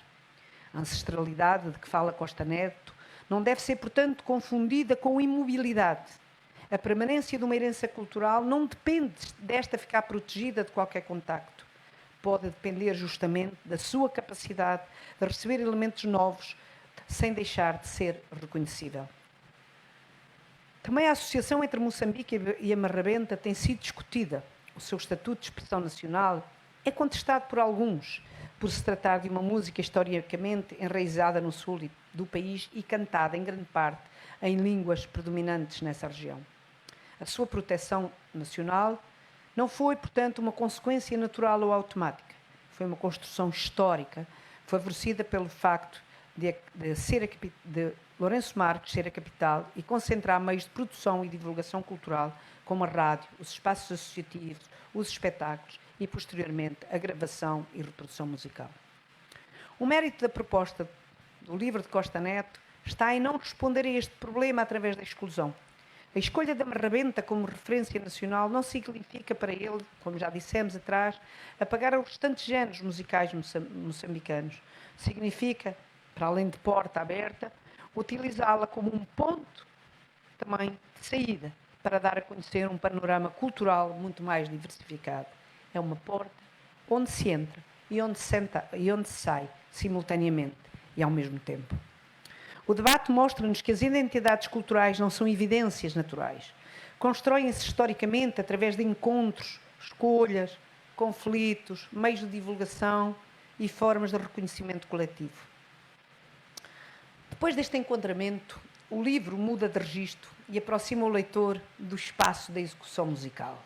A ancestralidade de que fala Costa Neto não deve ser, portanto, confundida com imobilidade. A permanência de uma herança cultural não depende desta ficar protegida de qualquer contacto. Pode depender justamente da sua capacidade de receber elementos novos sem deixar de ser reconhecível. Também a associação entre Moçambique e a marrebenta tem sido discutida. O seu estatuto de expressão nacional é contestado por alguns, por se tratar de uma música historicamente enraizada no sul do país e cantada, em grande parte, em línguas predominantes nessa região. A sua proteção nacional não foi, portanto, uma consequência natural ou automática. Foi uma construção histórica, favorecida pelo facto de Lourenço Marques ser a capital e concentrar meios de produção e divulgação cultural, como a rádio, os espaços associativos, os espetáculos e, posteriormente, a gravação e reprodução musical. O mérito da proposta do livro de Costa Neto está em não responder a este problema através da exclusão. A escolha da marrebenta como referência nacional não significa para ele, como já dissemos atrás, apagar os restantes géneros musicais moçambicanos. Significa, para além de porta aberta, utilizá-la como um ponto também de saída para dar a conhecer um panorama cultural muito mais diversificado. É uma porta onde se entra e onde se sai simultaneamente e ao mesmo tempo. O debate mostra-nos que as identidades culturais não são evidências naturais. Constroem-se historicamente através de encontros, escolhas, conflitos, meios de divulgação e formas de reconhecimento coletivo. Depois deste enquadramento, o livro muda de registro e aproxima o leitor do espaço da execução musical.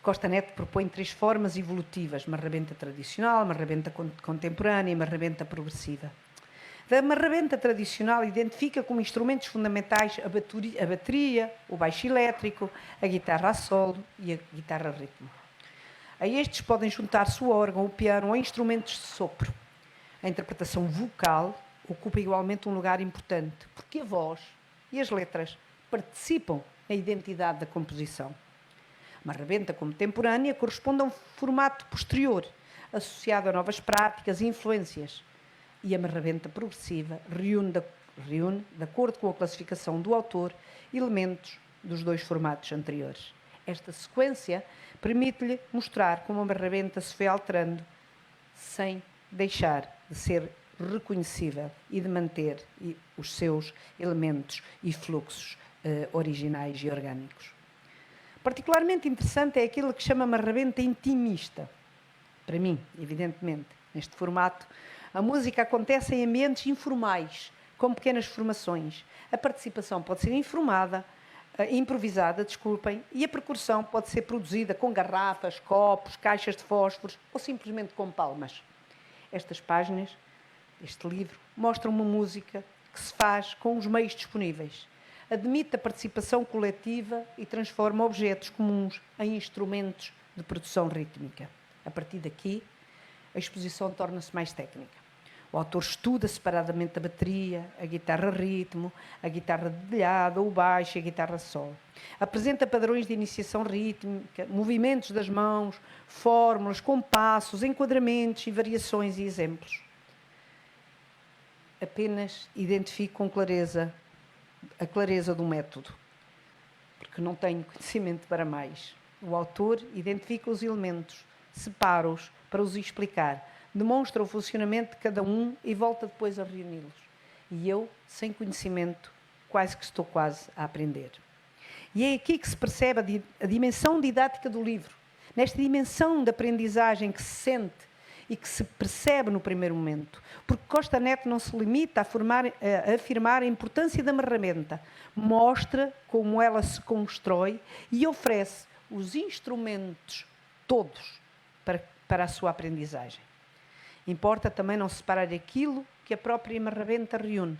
Costa Neto propõe 3 formas evolutivas: marrebenta tradicional, marrebenta contemporânea e marrebenta progressiva. Da marrebenta tradicional identifica como instrumentos fundamentais a bateria, o baixo elétrico, a guitarra a solo e a guitarra a ritmo. A estes podem juntar-se o órgão, o piano ou instrumentos de sopro. A interpretação vocal ocupa igualmente um lugar importante, porque a voz e as letras participam na identidade da composição. A marrebenta contemporânea corresponde a um formato posterior, associado a novas práticas e influências. E a marrebenta progressiva reúne, de acordo com a classificação do autor, elementos dos 2 formatos anteriores. Esta sequência permite-lhe mostrar como a marrebenta se foi alterando sem deixar de ser reconhecível e de manter os seus elementos e fluxos originais e orgânicos. Particularmente interessante é aquilo que chama marrebenta intimista. Para mim, evidentemente, neste formato, a música acontece em ambientes informais, com pequenas formações. A participação pode ser improvisada, e a percussão pode ser produzida com garrafas, copos, caixas de fósforos ou simplesmente com palmas. Estas páginas, este livro, mostram uma música que se faz com os meios disponíveis. Admite a participação coletiva e transforma objetos comuns em instrumentos de produção rítmica. A partir daqui, a exposição torna-se mais técnica. O autor estuda separadamente a bateria, a guitarra ritmo, a guitarra dedilhada, o baixo e a guitarra solo. Apresenta padrões de iniciação rítmica, movimentos das mãos, fórmulas, compassos, enquadramentos e variações e exemplos. Apenas identifico com clareza a clareza do método, porque não tenho conhecimento para mais. O autor identifica os elementos, separa-os para os explicar, demonstra o funcionamento de cada um e volta depois a reuni-los. E eu, sem conhecimento, estou quase a aprender. E é aqui que se percebe a dimensão didática do livro. Nesta dimensão de aprendizagem que se sente e que se percebe no primeiro momento. Porque Costa Neto não se limita a afirmar a importância da ferramenta. Mostra como ela se constrói e oferece os instrumentos todos para a sua aprendizagem. Importa também não separar aquilo que a própria ferramenta reúne.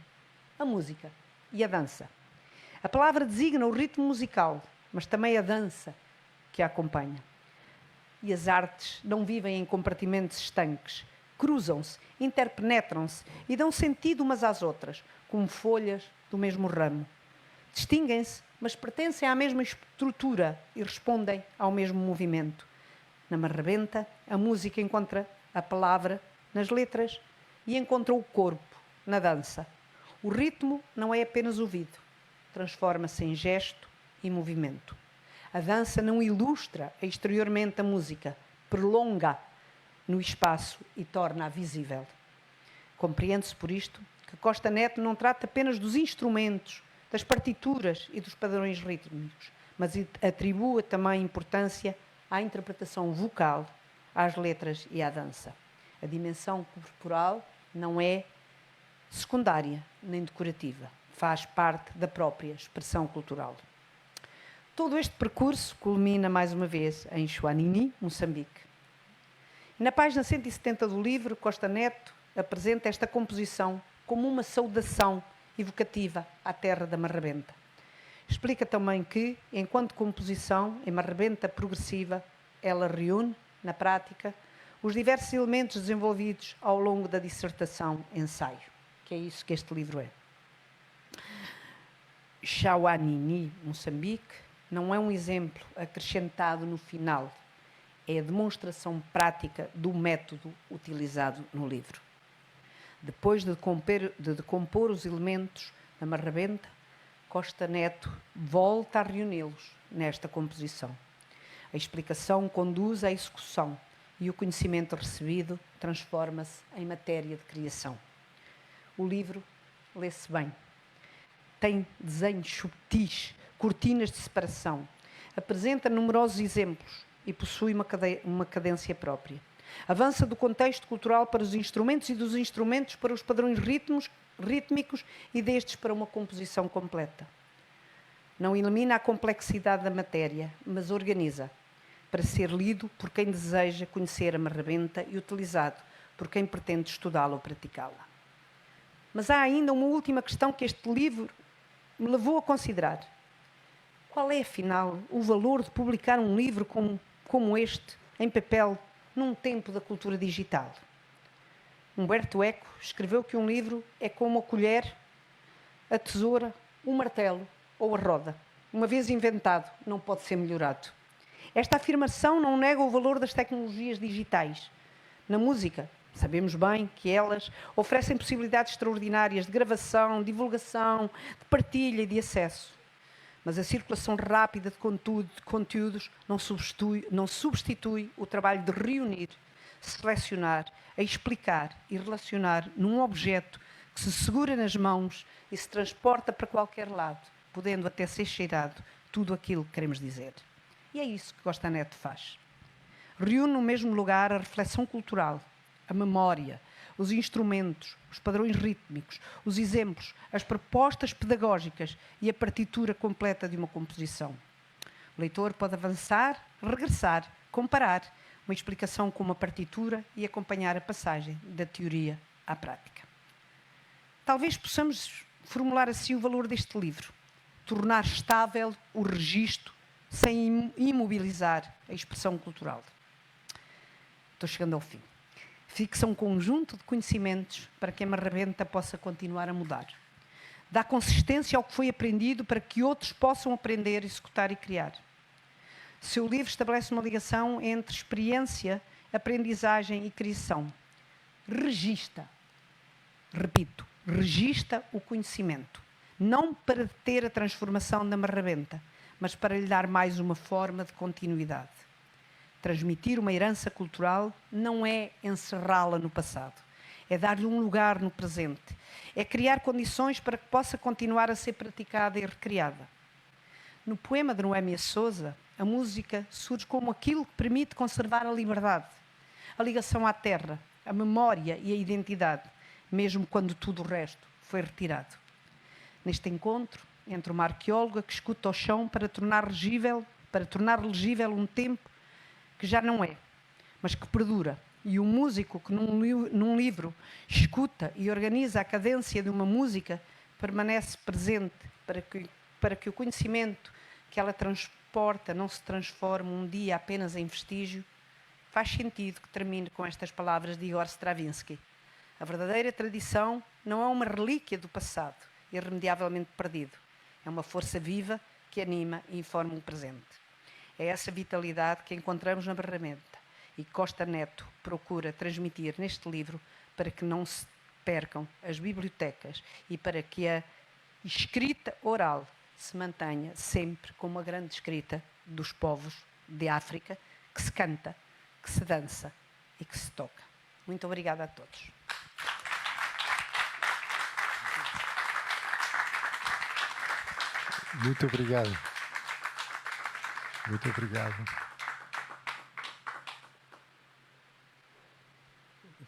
A música e a dança. A palavra designa o ritmo musical, mas também a dança que a acompanha. E as artes não vivem em compartimentos estanques. Cruzam-se, interpenetram-se e dão sentido umas às outras, como folhas do mesmo ramo. Distinguem-se, mas pertencem à mesma estrutura e respondem ao mesmo movimento. Na marrebenta, a música encontra a palavra nas letras e encontra o corpo na dança. O ritmo não é apenas ouvido, transforma-se em gesto e movimento. A dança não ilustra exteriormente a música, prolonga no espaço e torna-a visível. Compreende-se por isto que Costa Neto não trata apenas dos instrumentos, das partituras e dos padrões rítmicos, mas atribui também importância à interpretação vocal, às letras e à dança. A dimensão corporal não é secundária nem decorativa, faz parte da própria expressão cultural. Todo este percurso culmina mais uma vez em Xuanini, Moçambique. E na página 170 do livro, Costa Neto apresenta esta composição como uma saudação evocativa à terra da marrebenta. Explica também que, enquanto composição em marrebenta progressiva, ela reúne, na prática, os diversos elementos desenvolvidos ao longo da dissertação-ensaio, que é isso que este livro é. Xuanini, Moçambique, não é um exemplo acrescentado no final, é a demonstração prática do método utilizado no livro. Depois de decompor os elementos na marrebenta, Costa Neto volta a reuni-los nesta composição. A explicação conduz à execução e o conhecimento recebido transforma-se em matéria de criação. O livro lê-se bem. Tem desenhos subtis, cortinas de separação, apresenta numerosos exemplos e possui uma cadência própria. Avança do contexto cultural para os instrumentos e dos instrumentos para os padrões rítmicos e destes para uma composição completa. Não elimina a complexidade da matéria, mas organiza, para ser lido por quem deseja conhecer a marrebenta e utilizado por quem pretende estudá-la ou praticá-la. Mas há ainda uma última questão que este livro me levou a considerar. Qual é, afinal, o valor de publicar um livro como este, em papel, num tempo da cultura digital? Humberto Eco escreveu que um livro é como a colher, a tesoura, o martelo ou a roda. Uma vez inventado, não pode ser melhorado. Esta afirmação não nega o valor das tecnologias digitais. Na música, sabemos bem que elas oferecem possibilidades extraordinárias de gravação, divulgação, de partilha e de acesso. Mas a circulação rápida de conteúdos não substitui o trabalho de reunir, selecionar, explicar e relacionar num objeto que se segura nas mãos e se transporta para qualquer lado, podendo até ser cheirado tudo aquilo que queremos dizer. E é isso que Costa Neto faz. Reúne no mesmo lugar a reflexão cultural, a memória, os instrumentos, os padrões rítmicos, os exemplos, as propostas pedagógicas e a partitura completa de uma composição. O leitor pode avançar, regressar, comparar uma explicação com uma partitura e acompanhar a passagem da teoria à prática. Talvez possamos formular assim o valor deste livro, tornar estável o registro sem imobilizar a expressão cultural. Estou chegando ao fim. Fixa um conjunto de conhecimentos para que a marrebenta possa continuar a mudar. Dá consistência ao que foi aprendido para que outros possam aprender, executar e criar. Seu livro estabelece uma ligação entre experiência, aprendizagem e criação. Regista, repito, regista o conhecimento. Não para deter a transformação da marrebenta, mas para lhe dar mais uma forma de continuidade. Transmitir uma herança cultural não é encerrá-la no passado, é dar-lhe um lugar no presente, é criar condições para que possa continuar a ser praticada e recriada. No poema de Noémia Sousa, a música surge como aquilo que permite conservar a liberdade, a ligação à terra, a memória e a identidade, mesmo quando tudo o resto foi retirado. Neste encontro, entre uma arqueóloga que escuta o chão para tornar legível um tempo que já não é, mas que perdura, e um músico que num livro escuta e organiza a cadência de uma música, permanece presente para que o conhecimento que ela transporta não se transforme um dia apenas em vestígio, faz sentido que termine com estas palavras de Igor Stravinsky. A verdadeira tradição não é uma relíquia do passado, irremediavelmente perdido. É uma força viva que anima e informa o presente. É essa vitalidade que encontramos na ferramenta e Costa Neto procura transmitir neste livro para que não se percam as bibliotecas e para que a escrita oral se mantenha sempre como a grande escrita dos povos de África, que se canta, que se dança e que se toca. Muito obrigada a todos. Muito obrigado. Muito obrigado.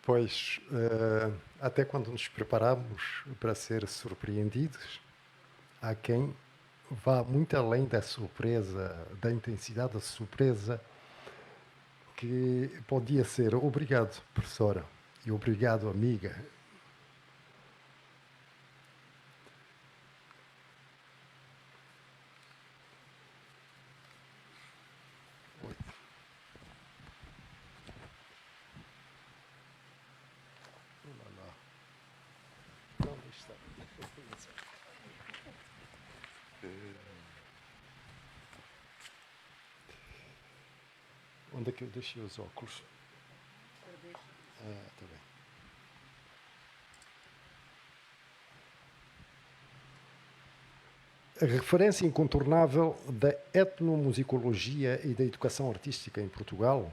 Pois, até quando nos preparamos para ser surpreendidos, há quem vá muito além da surpresa, da intensidade da surpresa, que podia ser obrigado, professora, e obrigado, amiga. Onde é que eu deixei os óculos? Ah, tá bem. A referência incontornável da etnomusicologia e da educação artística em Portugal,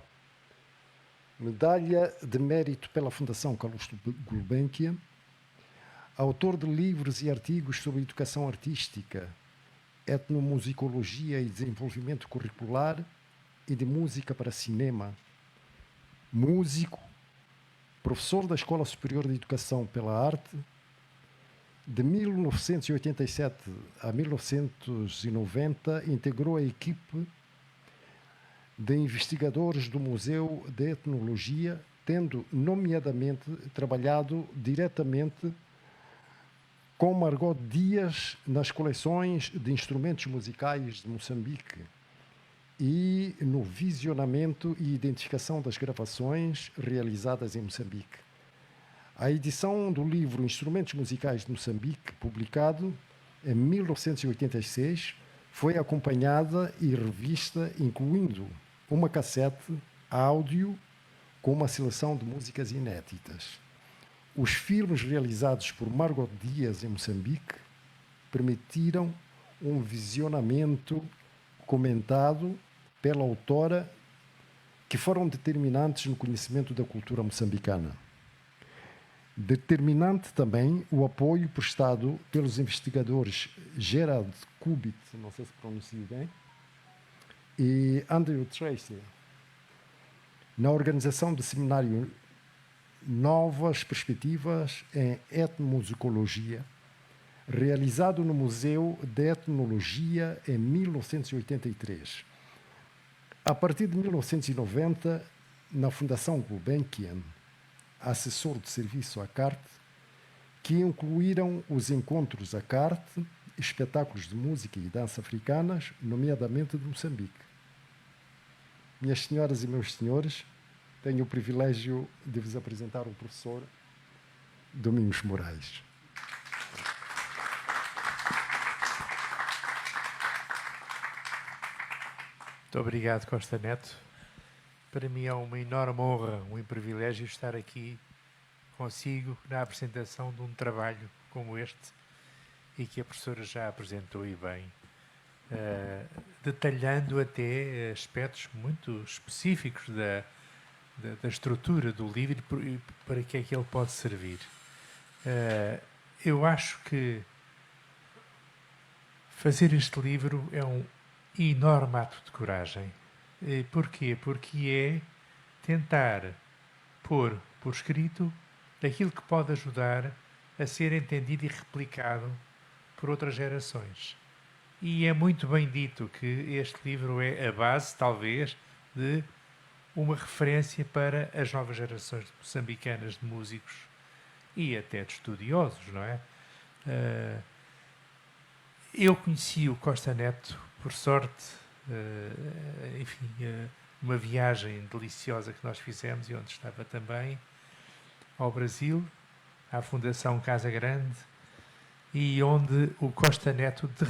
medalha de mérito pela Fundação Calouste Gulbenkian, autor de livros e artigos sobre educação artística, etnomusicologia e desenvolvimento curricular e de música para cinema, músico, professor da Escola Superior de Educação pela Arte, de 1987 a 1990 integrou a equipe de investigadores do Museu de Etnologia, tendo nomeadamente trabalhado diretamente com Margot Dias nas coleções de instrumentos musicais de Moçambique e no visionamento e identificação das gravações realizadas em Moçambique. A edição do livro Instrumentos Musicais de Moçambique, publicado em 1986, foi acompanhada e revista, incluindo uma cassete áudio com uma seleção de músicas inéditas. Os filmes realizados por Margot Dias em Moçambique permitiram um visionamento comentado pela autora que foram determinantes no conhecimento da cultura moçambicana. Determinante também o apoio prestado pelos investigadores Gerald Kubit, não sei se pronuncio bem, e Andrew Tracy, na organização do seminário Novas Perspectivas em Etnomusicologia, realizado no Museu de Etnologia em 1983. A partir de 1990, na Fundação Gulbenkian, assessor de serviço à CARTE, que incluíram os encontros à CARTE, espetáculos de música e dança africanas, nomeadamente de Moçambique. Minhas senhoras e meus senhores, tenho o privilégio de vos apresentar o professor Domingos Moraes. Muito obrigado, Costa Neto. Para mim é uma enorme honra, um privilégio estar aqui consigo na apresentação de um trabalho como este e que a professora já apresentou e bem detalhando até aspectos muito específicos da estrutura do livro e para que é que ele pode servir. Eu acho que fazer este livro é um enorme ato de coragem. Porquê? Porque é tentar pôr por escrito aquilo que pode ajudar a ser entendido e replicado por outras gerações. E é muito bem dito que este livro é a base, talvez, de uma referência para as novas gerações moçambicanas de músicos e até de estudiosos, não é? Eu conheci o Costa Neto, por sorte, enfim, uma viagem deliciosa que nós fizemos e onde estava também, ao Brasil, à Fundação Casa Grande, e onde o Costa Neto, de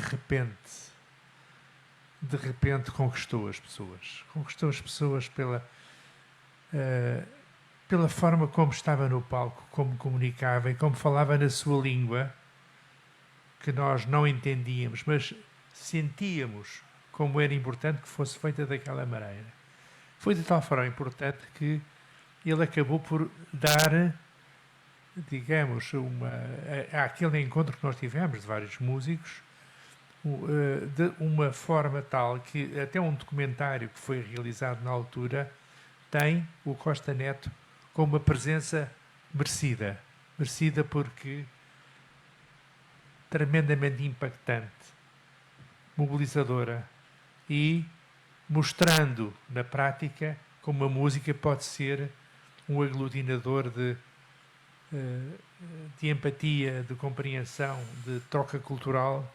repente conquistou as pessoas. Conquistou as pessoas pela forma como estava no palco, como comunicava e como falava na sua língua, que nós não entendíamos, mas sentíamos como era importante que fosse feita daquela maneira. Foi de tal forma importante que ele acabou por dar, digamos, àquele encontro que nós tivemos de vários músicos, de uma forma tal que até um documentário que foi realizado na altura tem o Costa Neto com uma presença merecida. Merecida porque tremendamente impactante, mobilizadora e mostrando na prática como a música pode ser um aglutinador de empatia, de compreensão, de troca cultural,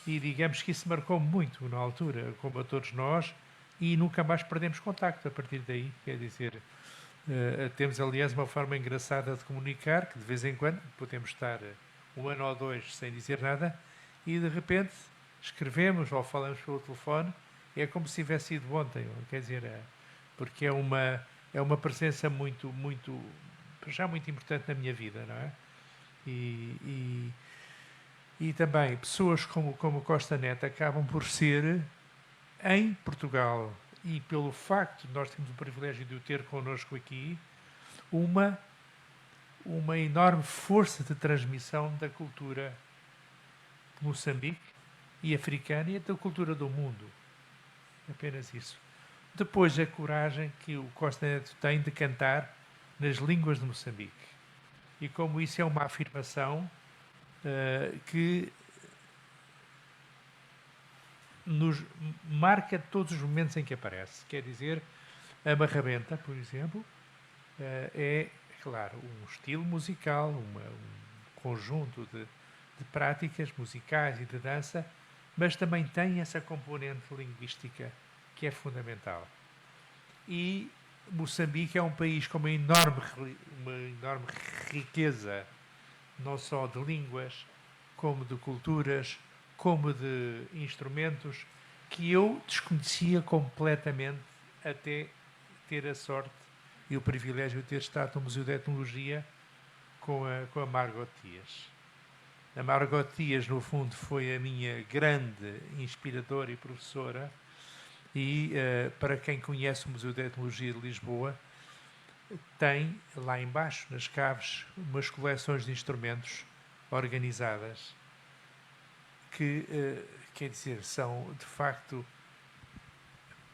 e digamos que isso marcou muito na altura, como a todos nós, e nunca mais perdemos contacto a partir daí. Quer dizer, temos aliás uma forma engraçada de comunicar, que de vez em quando podemos estar um ano ou dois sem dizer nada e de repente escrevemos ou falamos pelo telefone, é como se tivesse sido ontem, quer dizer, porque é uma presença muito importante na minha vida, não é? E também pessoas como Costa Neto acabam por ser, em Portugal, e pelo facto de nós termos o privilégio de o ter connosco aqui, uma enorme força de transmissão da cultura de Moçambique e africana e da cultura do mundo. Apenas isso. Depois, a coragem que o Costa Neto tem de cantar nas línguas de Moçambique. E como isso é uma afirmação que nos marca todos os momentos em que aparece. Quer dizer, a marrabenta, por exemplo, é, claro, um estilo musical, um conjunto de práticas musicais e de dança, mas também tem essa componente linguística que é fundamental. E Moçambique é um país com uma enorme riqueza, não só de línguas, como de culturas, como de instrumentos, que eu desconhecia completamente até ter a sorte e o privilégio de ter estado no Museu de Etnologia com a Margot Dias. A Margot Dias, no fundo, foi a minha grande inspiradora e professora, e para quem conhece o Museu de Etnologia de Lisboa, tem lá embaixo, nas caves, umas coleções de instrumentos organizadas que, quer dizer, são, de facto,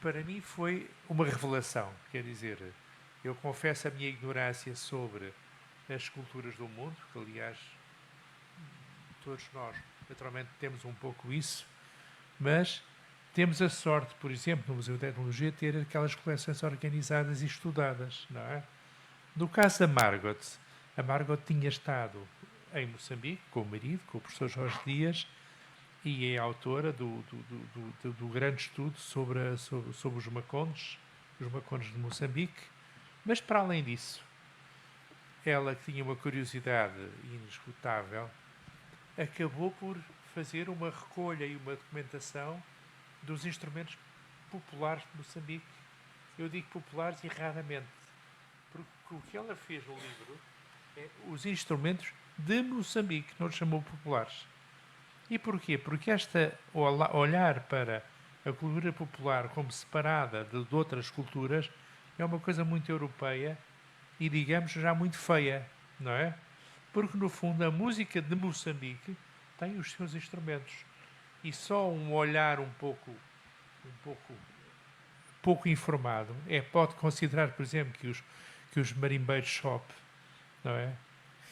para mim foi uma revelação. Quer dizer, eu confesso a minha ignorância sobre as culturas do mundo, que, aliás, todos nós, naturalmente, temos um pouco isso, mas temos a sorte, por exemplo, no Museu de Etnologia, de ter aquelas coleções organizadas e estudadas, não é? No caso da Margot, a Margot tinha estado em Moçambique com o marido, com o professor Jorge Dias, e é autora do grande estudo sobre os Macondes de Moçambique. Mas, para além disso, ela, que tinha uma curiosidade inesgotável, acabou por fazer uma recolha e uma documentação dos instrumentos populares de Moçambique. Eu digo populares erradamente, porque o que ela fez no livro é os instrumentos de Moçambique, não os chamou populares. E porquê? Porque olhar para a cultura popular como separada de outras culturas é uma coisa muito europeia e, digamos, já muito feia, não é? Porque, no fundo, a música de Moçambique tem os seus instrumentos. E só um olhar um pouco informado pode considerar, por exemplo, que os marimbeiros shop, não é?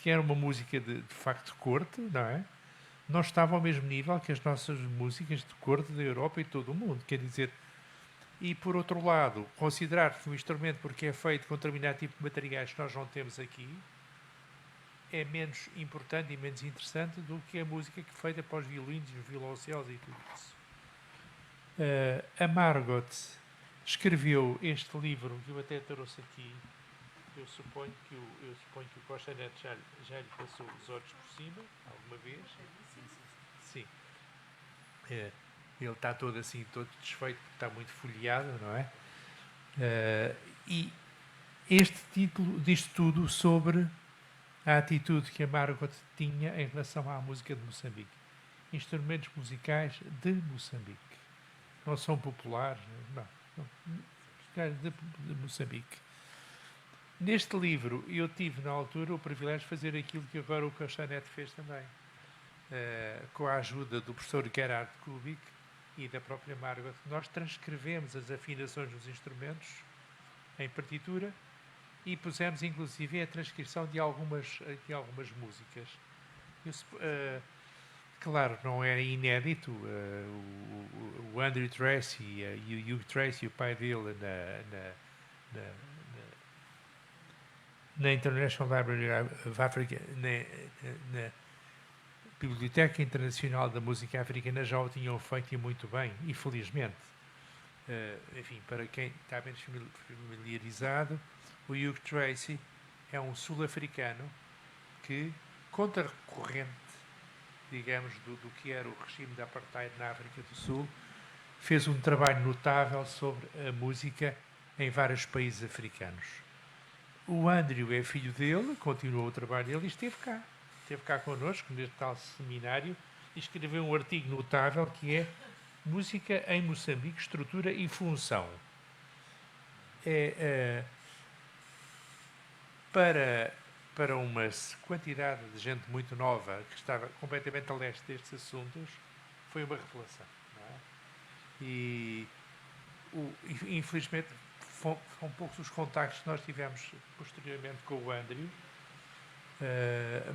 Que era uma música de facto de corte, não é? Não estava ao mesmo nível que as nossas músicas de corte da Europa e de todo o mundo. Quer dizer, e por outro lado, considerar que um instrumento, porque é feito com determinado tipo de materiais que nós não temos aqui, é menos importante e menos interessante do que a música que é feita para os violinos e os violoncelos e tudo isso. A Margot escreveu este livro, que eu até trouxe aqui. Eu suponho que o Costa Neto já lhe passou os olhos por cima, alguma vez. Sim. Ele está todo assim, todo desfeito, porque está muito folheado, não é? E este título diz tudo sobre a atitude que a Margot tinha em relação à música de Moçambique. Instrumentos musicais de Moçambique. Não são populares, não. De Moçambique. Neste livro, eu tive, na altura, o privilégio de fazer aquilo que agora o Costa Neto fez também. Com a ajuda do professor Gerard Kubik e da própria Margot, nós transcrevemos as afinações dos instrumentos em partitura e pusemos, inclusive, a transcrição de algumas músicas. Claro, não era inédito. O Andrew Tracy e o Hugh Tracy, o pai dele, na International Library of Africa, na Biblioteca Internacional da Música Africana, já o tinham feito e muito bem, e felizmente. Enfim, para quem está menos familiarizado, o Hugh Tracy é um sul-africano que, contracorrente, digamos, do que era o regime da apartheid na África do Sul, fez um trabalho notável sobre a música em vários países africanos. O Andrew é filho dele, continuou o trabalho dele e esteve cá connosco, neste tal seminário, e escreveu um artigo notável que é Música em Moçambique, Estrutura e Função. Para uma quantidade de gente muito nova que estava completamente a leste destes assuntos, foi uma revelação. Não é? E, infelizmente, são poucos os contactos que nós tivemos posteriormente com o Andrew,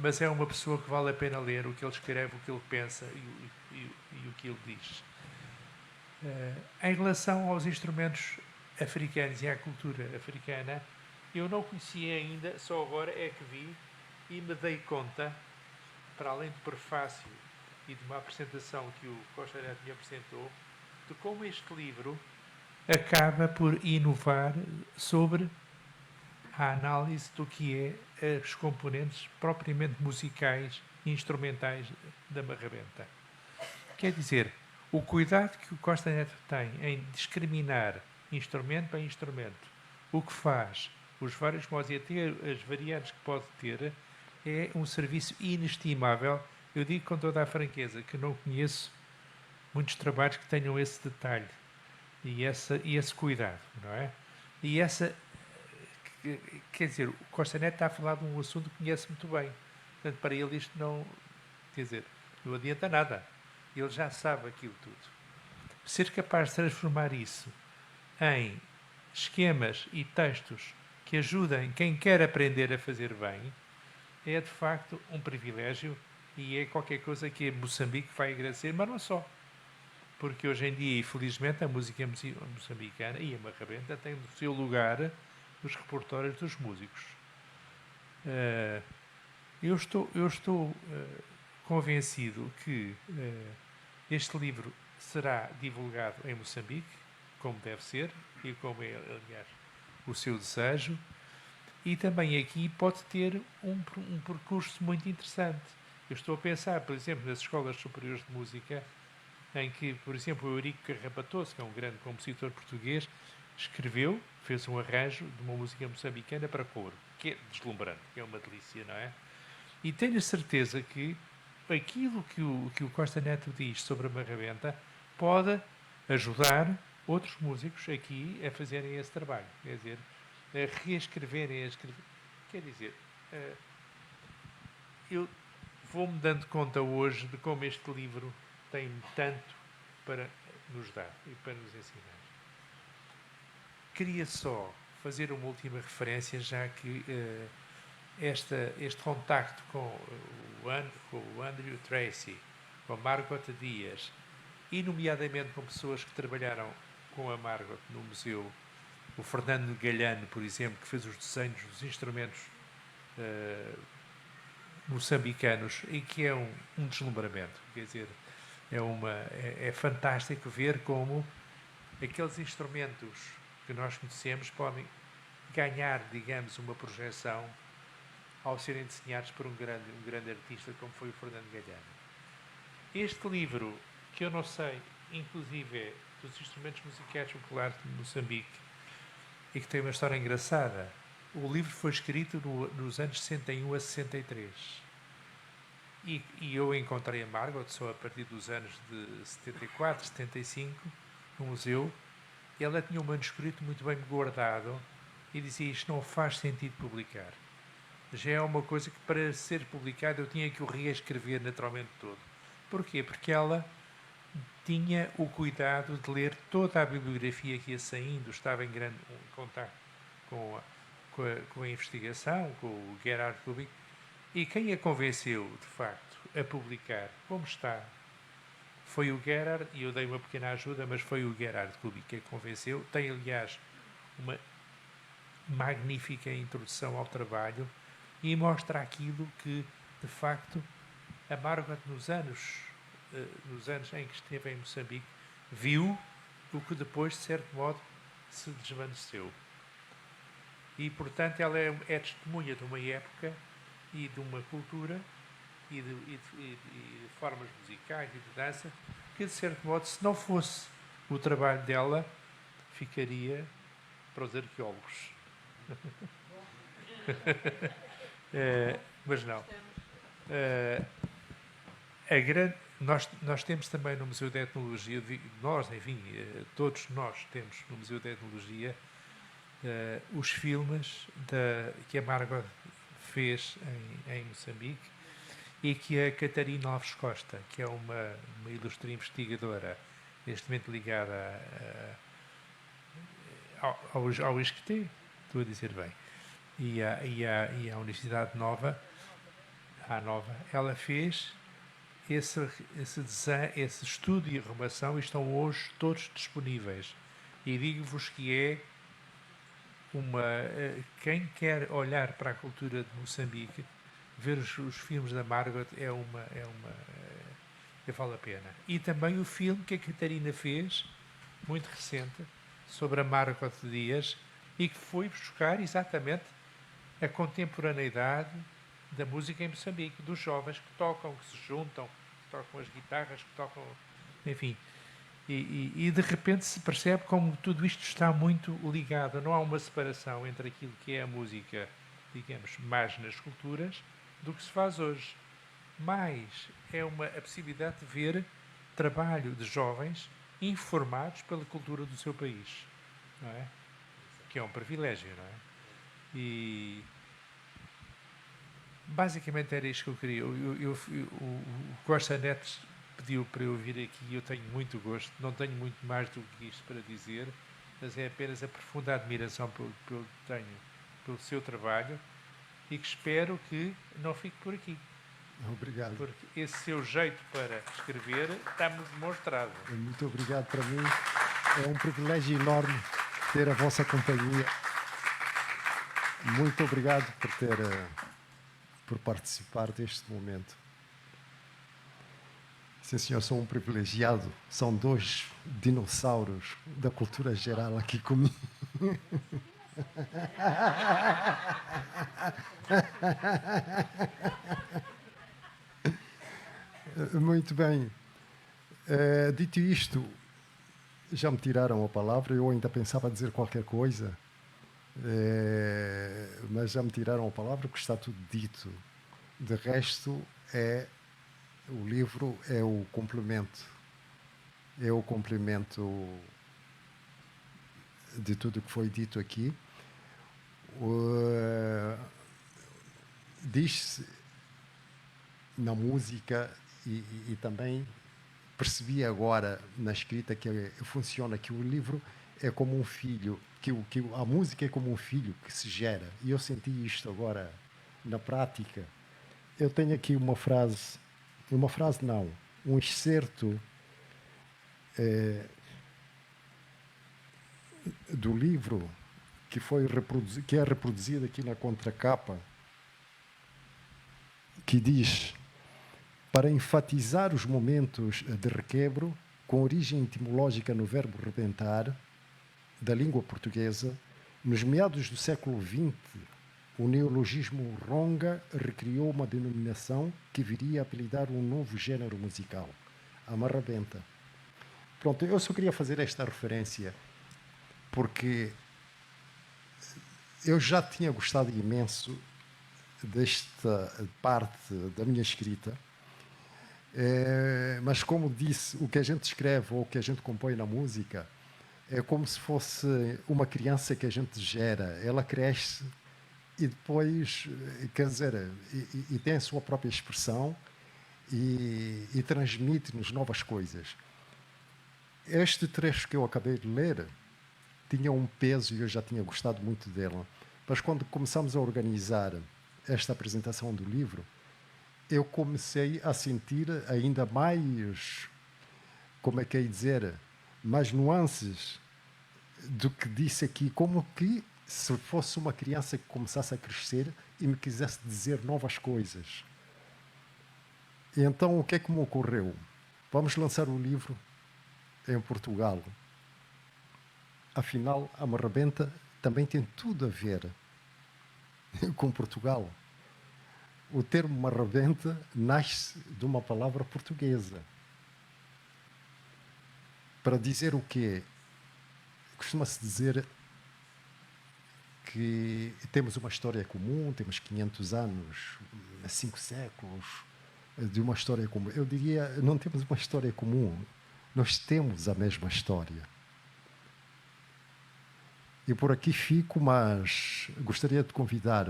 mas é uma pessoa que vale a pena ler o que ele escreve, o que ele pensa e o que ele diz. Em relação aos instrumentos africanos e à cultura africana, eu não conhecia ainda, só agora é que vi e me dei conta, para além do prefácio e de uma apresentação que o Costa Neto me apresentou, de como este livro acaba por inovar sobre a análise do que é os componentes propriamente musicais e instrumentais da marrabenta. Quer dizer, o cuidado que o Costa Neto tem em discriminar instrumento para instrumento, o que faz, os vários modos e até as variantes que pode ter, é um serviço inestimável. Eu digo com toda a franqueza que não conheço muitos trabalhos que tenham esse detalhe e esse cuidado, não é? E quer dizer, o Costa Neto está a falar de um assunto que conhece muito bem. Portanto, para ele isto não, quer dizer, não adianta nada. Ele já sabe aquilo tudo. Ser capaz de transformar isso em esquemas e textos que ajudem quem quer aprender a fazer bem é, de facto, um privilégio e é qualquer coisa que Moçambique vai agradecer, mas não só. Porque hoje em dia, infelizmente, a música moçambicana e a marrabenta têm o seu lugar nos repertórios dos músicos. Eu estou convencido que este livro será divulgado em Moçambique, como deve ser, e como é, aliás, o seu desejo, e também aqui pode ter um percurso muito interessante. Eu estou a pensar, por exemplo, nas escolas superiores de música, em que, por exemplo, o Eurico Carrapatoso, que é um grande compositor português, fez um arranjo de uma música moçambicana para coro, que é deslumbrante, que é uma delícia, não é? E tenho a certeza que aquilo que o Costa Neto diz sobre a Marrabenta pode ajudar outros músicos aqui a fazerem esse trabalho, quer dizer, a reescreverem, a escrever. Quer dizer, eu vou-me dando conta hoje de como este livro tem tanto para nos dar e para nos ensinar. Queria só fazer uma última referência, já que este contacto com o Andrew Tracy, com a Margot Dias, e nomeadamente com pessoas que trabalharam com a Margot no museu, o Fernando Galhano, por exemplo, que fez os desenhos dos instrumentos moçambicanos, e que é um deslumbramento. Quer dizer, é fantástico ver como aqueles instrumentos que nós conhecemos podem ganhar, digamos, uma projeção ao serem desenhados por um grande artista como foi o Fernando Galhano. Este livro, que eu não sei, inclusive é dos instrumentos musicais populares de Moçambique, e que tem uma história engraçada. O livro foi escrito nos anos 61 a 63. E eu encontrei a Margot só a partir dos anos de 74, 75, no museu. Ela tinha um manuscrito muito bem guardado e dizia: isto não faz sentido publicar. Já é uma coisa que, para ser publicado, eu tinha que o reescrever naturalmente todo. Porquê? Porque ela tinha o cuidado de ler toda a bibliografia que ia saindo, estava em grande contato com a investigação, com o Gerard Kubik, e quem a convenceu, de facto, a publicar como está, foi o Gerard, e eu dei uma pequena ajuda, mas foi o Gerard Kubik que a convenceu. Tem, aliás, uma magnífica introdução ao trabalho e mostra aquilo que, de facto, a Margot, nos anos em que esteve em Moçambique, viu o que depois, de certo modo, se desvaneceu. E, portanto, ela é testemunha de uma época e de uma cultura e de formas musicais e de dança que, de certo modo, se não fosse o trabalho dela, ficaria para os arqueólogos. Mas não. Nós temos também no Museu de Etnologia, todos nós temos no Museu de Etnologia os filmes que a Margot fez em Moçambique, e que a Catarina Alves Costa, que é uma ilustre investigadora, neste momento ligada ao ISCTE, estou a dizer bem, e à Universidade Nova, ela fez esse desenho, esse estudo e arrumação, e estão hoje todos disponíveis. E digo-vos que é quem quer olhar para a cultura de Moçambique, ver os filmes da Margot vale a pena. E também o filme que a Catarina fez, muito recente, sobre a Margot Dias, e que foi buscar exatamente a contemporaneidade da música em Moçambique, dos jovens que tocam, que se juntam, que tocam as guitarras, que tocam, enfim. E de repente se percebe como tudo isto está muito ligado. Não há uma separação entre aquilo que é a música, digamos, mais nas culturas, do que se faz hoje. Mas é a possibilidade de ver trabalho de jovens informados pela cultura do seu país, não é? Que é um privilégio, não é? E basicamente era isto que eu queria. O Costa Neto pediu para eu vir aqui e eu tenho muito gosto. Não tenho muito mais do que isto para dizer, mas é apenas a profunda admiração que tenho pelo seu trabalho, e que espero que não fique por aqui. Obrigado. Porque esse seu jeito para escrever está-me demonstrado. Muito obrigado. Para mim é um privilégio enorme ter a vossa companhia. Muito obrigado por participar deste momento. Sim, senhor, sou um privilegiado. São dois dinossauros da cultura geral aqui comigo. Muito bem. Dito isto, já me tiraram a palavra. Eu ainda pensava dizer qualquer coisa, mas já me tiraram a palavra, porque está tudo dito. De resto, é O livro é o complemento. É o complemento de tudo que foi dito aqui. Diz-se na música e também percebi agora na escrita que funciona, que o livro é como um filho, que a música é como um filho que se gera. E eu senti isto agora na prática. Eu tenho aqui uma frase não, um excerto do livro que é reproduzido aqui na contracapa, que diz: para enfatizar os momentos de requebro, com origem etimológica no verbo rebentar, da língua portuguesa, nos meados do século XX, o neologismo ronga recriou uma denominação que viria a apelidar um novo género musical, a marrabenta. Pronto, eu só queria fazer esta referência porque eu já tinha gostado imenso desta parte da minha escrita, mas como disse, o que a gente escreve ou o que a gente compõe na música é como se fosse uma criança que a gente gera. Ela cresce e depois, quer dizer, e tem a sua própria expressão e transmite-nos novas coisas. Este trecho que eu acabei de ler tinha um peso e eu já tinha gostado muito dele. Mas quando começamos a organizar esta apresentação do livro, eu comecei a sentir ainda mais, como é que é dizer, mais nuances do que disse aqui, como que se fosse uma criança que começasse a crescer e me quisesse dizer novas coisas. E então o que é que me ocorreu? Vamos lançar o livro em Portugal. Afinal, a marrabenta também tem tudo a ver com Portugal. O termo marrabenta nasce de uma palavra portuguesa. Para dizer o quê? Costuma-se dizer que temos uma história comum, temos 500 anos, 5 séculos de uma história comum. Eu diria, não temos uma história comum, nós temos a mesma história. E por aqui fico, mas gostaria de convidar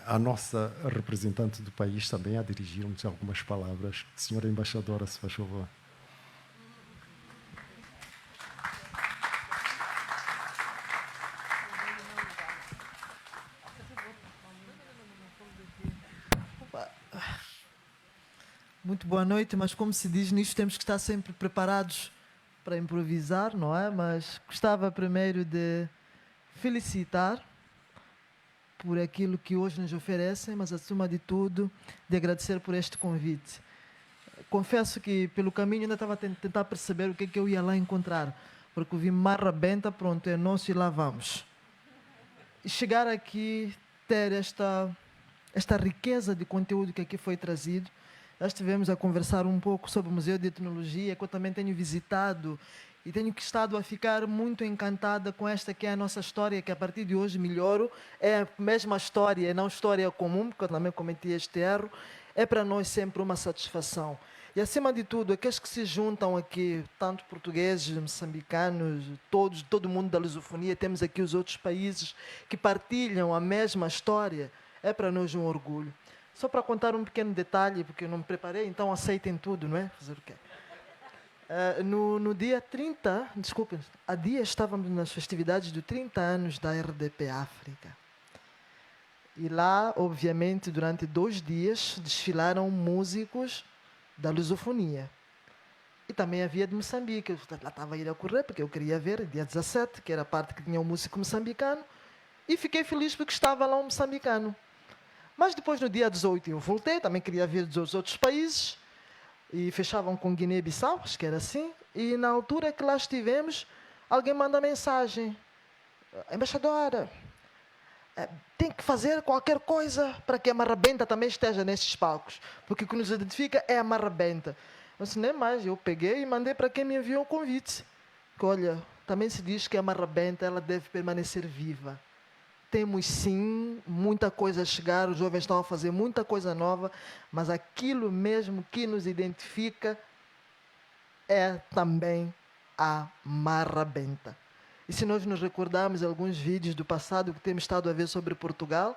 a nossa representante do país também a dirigir-nos algumas palavras. Senhora Embaixadora, se faz favor. Muito boa noite, mas como se diz, nisto temos que estar sempre preparados para improvisar, não é? Mas gostava primeiro de felicitar por aquilo que hoje nos oferecem, mas acima de tudo, de agradecer por este convite. Confesso que pelo caminho ainda estava a tentar perceber o que é que eu ia lá encontrar, porque eu vi marrabenta, pronto, é nosso e lá vamos. E chegar aqui, ter esta riqueza de conteúdo que aqui foi trazido. Já estivemos a conversar um pouco sobre o Museu de Etnologia, que eu também tenho visitado, e tenho estado a ficar muito encantada com esta que é a nossa história, que a partir de hoje melhoro, é a mesma história, não história comum, porque eu também cometi este erro, é para nós sempre uma satisfação. E acima de tudo, aqueles que se juntam aqui, tanto portugueses, moçambicanos, todo mundo da lusofonia, temos aqui os outros países que partilham a mesma história, é para nós um orgulho. Só para contar um pequeno detalhe, porque eu não me preparei, então aceitem tudo, não é? Fazer o quê? No dia 30, desculpem, há dias estávamos nas festividades dos 30 anos da RDP África. E lá, obviamente, durante 2 dias, desfilaram músicos da lusofonia. E também havia de Moçambique. Eu lá estava a ir a correr, porque eu queria ver, dia 17, que era a parte que tinha um músico moçambicano. E fiquei feliz porque estava lá um moçambicano. Mas depois, no dia 18, eu voltei, também queria ver dos outros países, e fechavam com Guiné-Bissau, acho que era assim, e na altura que lá estivemos, alguém manda mensagem: embaixadora, tem que fazer qualquer coisa para que a marrabenta também esteja nesses palcos, porque o que nos identifica é a marrabenta. Eu disse, nem mais, eu peguei e mandei para quem me enviou o convite, que olha, também se diz que a marrabenta ela deve permanecer viva. temos sim muita coisa a chegar, os jovens estão a fazer muita coisa nova, mas aquilo mesmo que nos identifica é também a marrabenta. E se nós nos recordarmos alguns vídeos do passado que temos estado a ver sobre Portugal,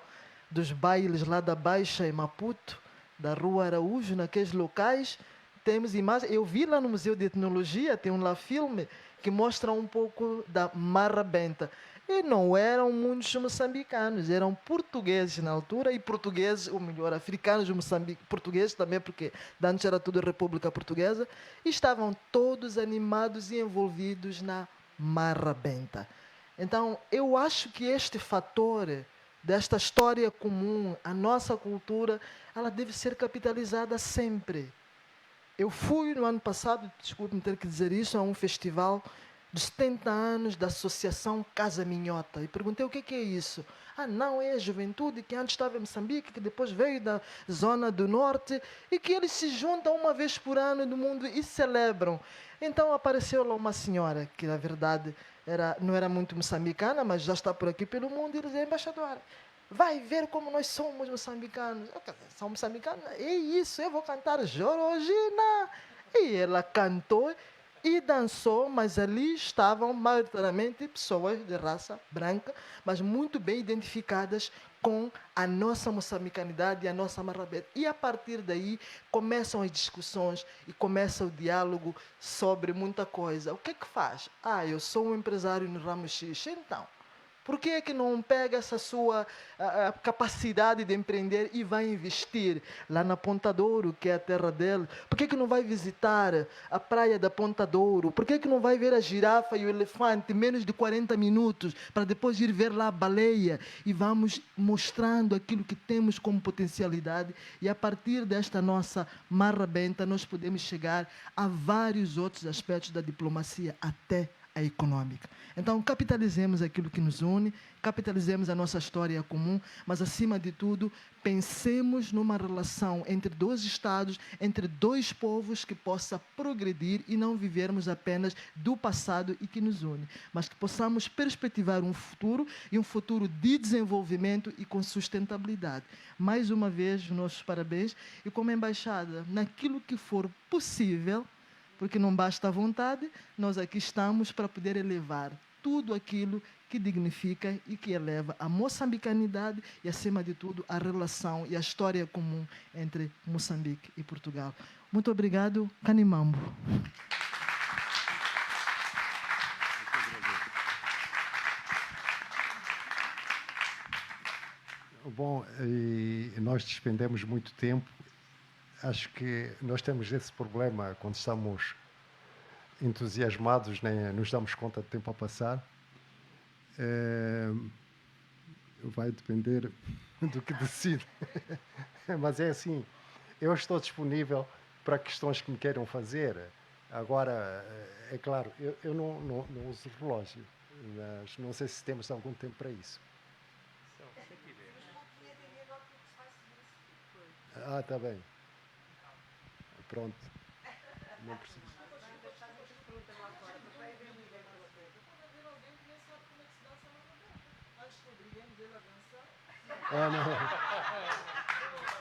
dos bailes lá da Baixa em Maputo, da Rua Araújo, naqueles locais, temos imagens. Eu vi lá no Museu de Etnologia, tem um lá filme que mostra um pouco da marrabenta. E não eram muitos moçambicanos, eram portugueses na altura, e portugueses, ou melhor, africanos de Moçambique, portugueses também, porque antes era tudo República Portuguesa, e estavam todos animados e envolvidos na marrabenta. Então, eu acho que este fator desta história comum, a nossa cultura, ela deve ser capitalizada sempre. Eu fui no ano passado, desculpe-me ter que dizer isso, a um festival de 70 anos da Associação Casa Minhota. E perguntei o que é isso. Ah, não, é a juventude que antes estava em Moçambique, que depois veio da zona do norte, e que eles se juntam uma vez por ano no mundo e celebram. Então apareceu lá uma senhora, que na verdade não era muito moçambicana, mas já está por aqui pelo mundo, e dizia, embaixadora, vai ver como nós somos moçambicanos. Eu, são moçambicanos? É isso, eu vou cantar Jorogina. E ela cantou e dançou, mas ali estavam maioritariamente pessoas de raça branca, mas muito bem identificadas com a nossa moçambicanidade e a nossa marrabeta. E a partir daí começam as discussões e começa o diálogo sobre muita coisa. O que é que faz? Ah, eu sou um empresário no ramo X, então por que é que não pega essa sua capacidade de empreender e vai investir lá na Ponta Douro, que é a terra dele? Por que é que não vai visitar a praia da Ponta Douro? Por que é que não vai ver a girafa e o elefante em menos de 40 minutos para depois ir ver lá a baleia? E vamos mostrando aquilo que temos como potencialidade, e a partir desta nossa marrabenta nós podemos chegar a vários outros aspectos da diplomacia, até a econômica. Então, capitalizemos aquilo que nos une, capitalizemos a nossa história comum, mas, acima de tudo, pensemos numa relação entre dois Estados, entre dois povos que possa progredir e não vivermos apenas do passado e que nos une, mas que possamos perspectivar um futuro, e um futuro de desenvolvimento e com sustentabilidade. Mais uma vez, nossos parabéns, e como embaixada, naquilo que for possível, porque não basta a vontade, nós aqui estamos para poder elevar tudo aquilo que dignifica e que eleva a moçambicanidade e, acima de tudo, a relação e a história comum entre Moçambique e Portugal. Muito obrigado, Canimambo. Bom, e nós despendemos muito tempo. Acho que nós temos esse problema quando estamos entusiasmados, nem nos damos conta do tempo a passar. Vai depender do que decide. Mas é assim, eu estou disponível para questões que me queiram fazer. Agora, é claro, eu não uso relógio, mas não sei se temos algum tempo para isso. Ah, está bem. Pronto. Não preciso.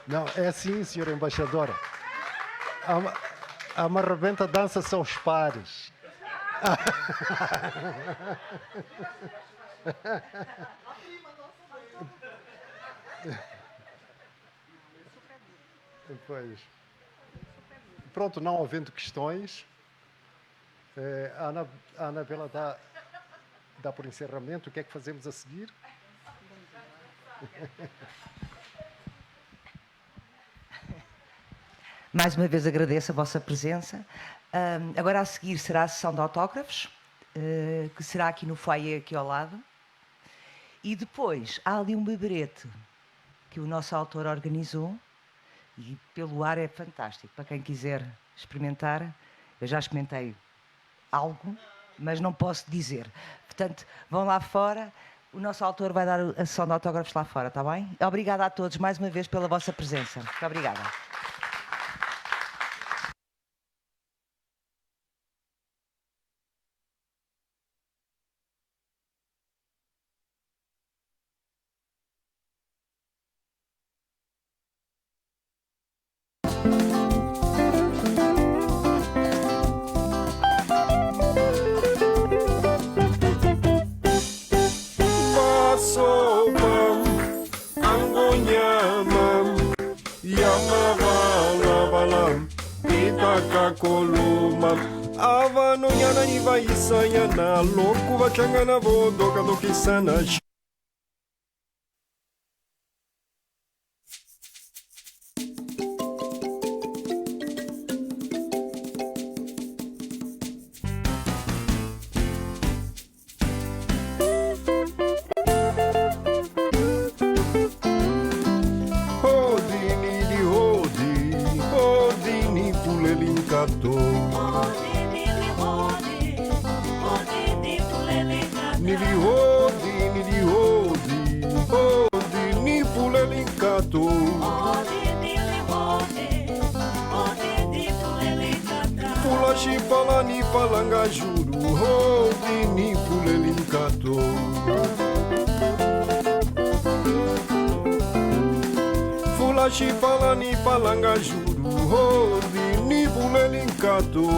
Não, é assim, senhora embaixadora. A marrabenta dança são os pares. Pois. Pronto, não havendo questões, a Anabela dá por encerramento. O que é que fazemos a seguir? Mais uma vez agradeço a vossa presença. Agora a seguir será a sessão de autógrafos, que será aqui no foyer, aqui ao lado. E depois há ali um beberete que o nosso autor organizou, e pelo ar é fantástico. Para quem quiser experimentar, eu já experimentei algo, mas não posso dizer. Portanto, vão lá fora, o nosso autor vai dar a sessão de autógrafos lá fora, está bem? Obrigada a todos mais uma vez pela vossa presença. Muito obrigada. Angonyama Yamavala Itakakoluma Avanonyana Ivaisayana Loku Vachangana Vodoka Dokisana. Pulashipalani palangajuru Hodini pulelinkato Fulashipalani palangajuru Hodini pulelinkato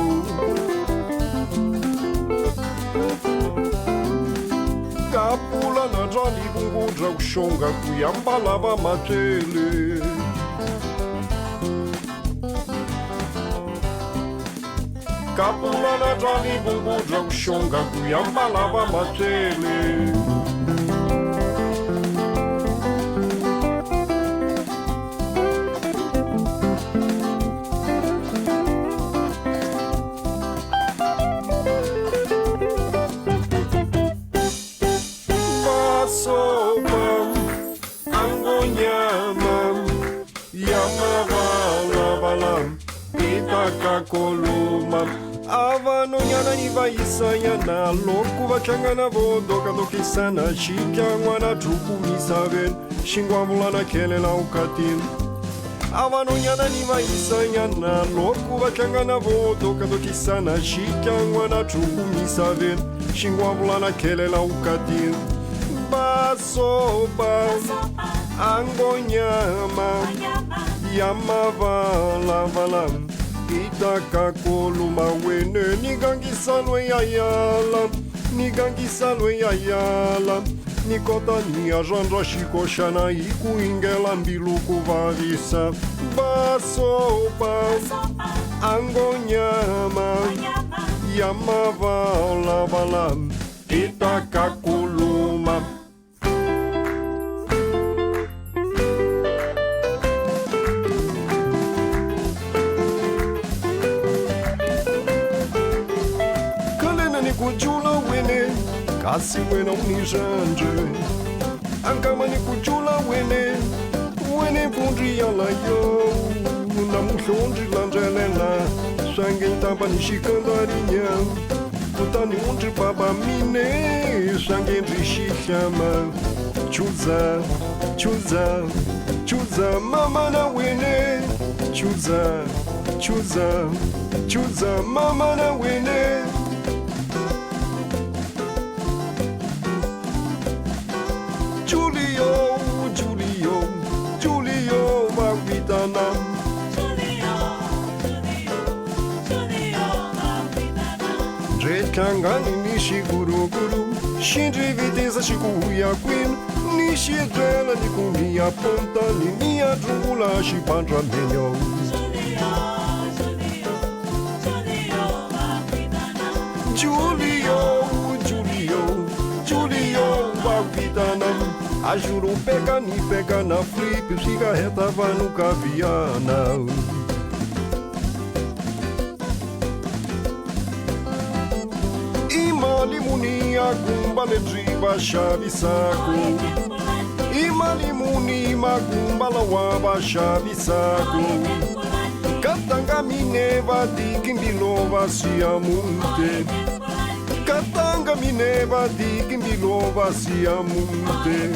Kapula na jali bungu draushonga Kuyambalava matele Kapula na jali bungu draushonga Kuyambalava matele Koluma Avanonyana Ivaisayana Loku Vachangana Vodoka Dokisana Shikyangwana Trukunisaven Shingwavulana Kelela Ukatin Avanonyana Ivaisayana Loku Vachangana Vodoka Dokisana Shikyangwana Trukunisaven Shingwavulana Kelela Ukatin Basoba Angonyama Yamavala Valam Itakakoluma wene nigangisalwe yayala nigangisalwe yayala nikota ni ajandra shikoshana ikuingela mbiluku varisa basoba angonyama yamavala vala itakakoluma Kujula wene, kasi wena unijanje Ankamani kujula wene, wene bundri yala yo Na muhlondri lanjelela, sangue tamba nishikandarinya Kutani undri baba mine, sangue ndrishishama Chuza, chuza, chuza mama na wene Chuza, chuza, chuza mama na wene Kangani nishiguru guru Shindri viteza shikuya queen Nishidrela nikunia ponta Ninia drula shipandra menyo Julio, Julio, Julio Wagvitanam Ajuru pega ni pega na flip Cigarreta vai no caviana Imalimuni agumba ledriba chave saco Imalimuni magumba lawaba chave saco Katanga mineva di kimbilova siamunte Katanga mineva di kimbilova siamunte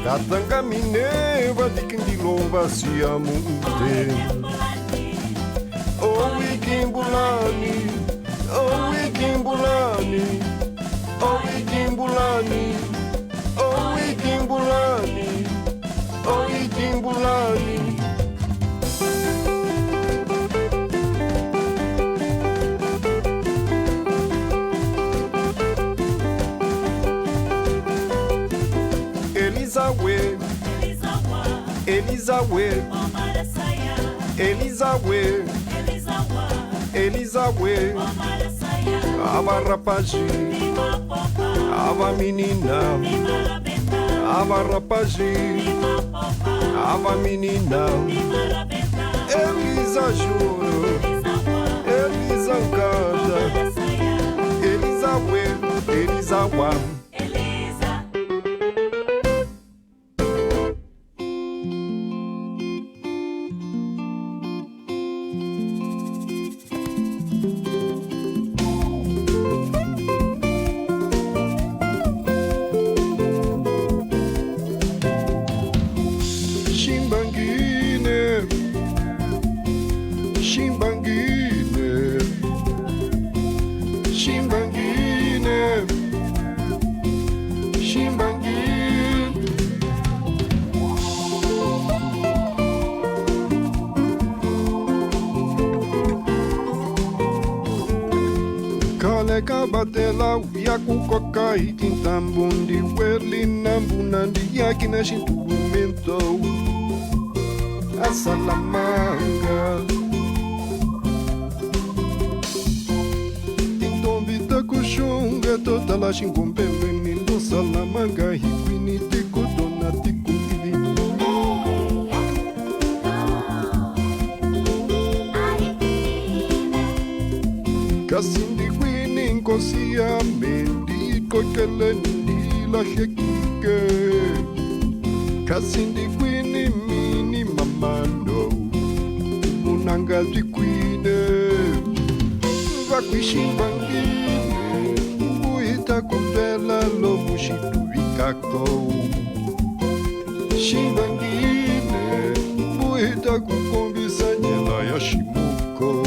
Katanga mineva di kimbilova siamunte Oh Ikimbulani Oh Ikimbulani Oh Ikimbulani Oh Ikimbulani Oh Ikimbulani Elisawe Elisawe, Elisawe, Elisawe, ava rapazi, ava menina, ava rapazi, ava menina, Elisa juro, Elisa canta, Elisawe, Elisawa. Batela uya kukoka itintambundi weli nambunandi yaki na instrumento a Salamanca tintombita kushunga toda la shingombele nindo Salamanca hikwini tikudona tikudivini kasindi Kosia mendi kokele ndi la hekike Kasindi kwini mini mamando Munanga zikwine Vakwishingwangine Uita kumbela lo mushitu vikako Shingwangine Uita kukombisa nyela ya shimuko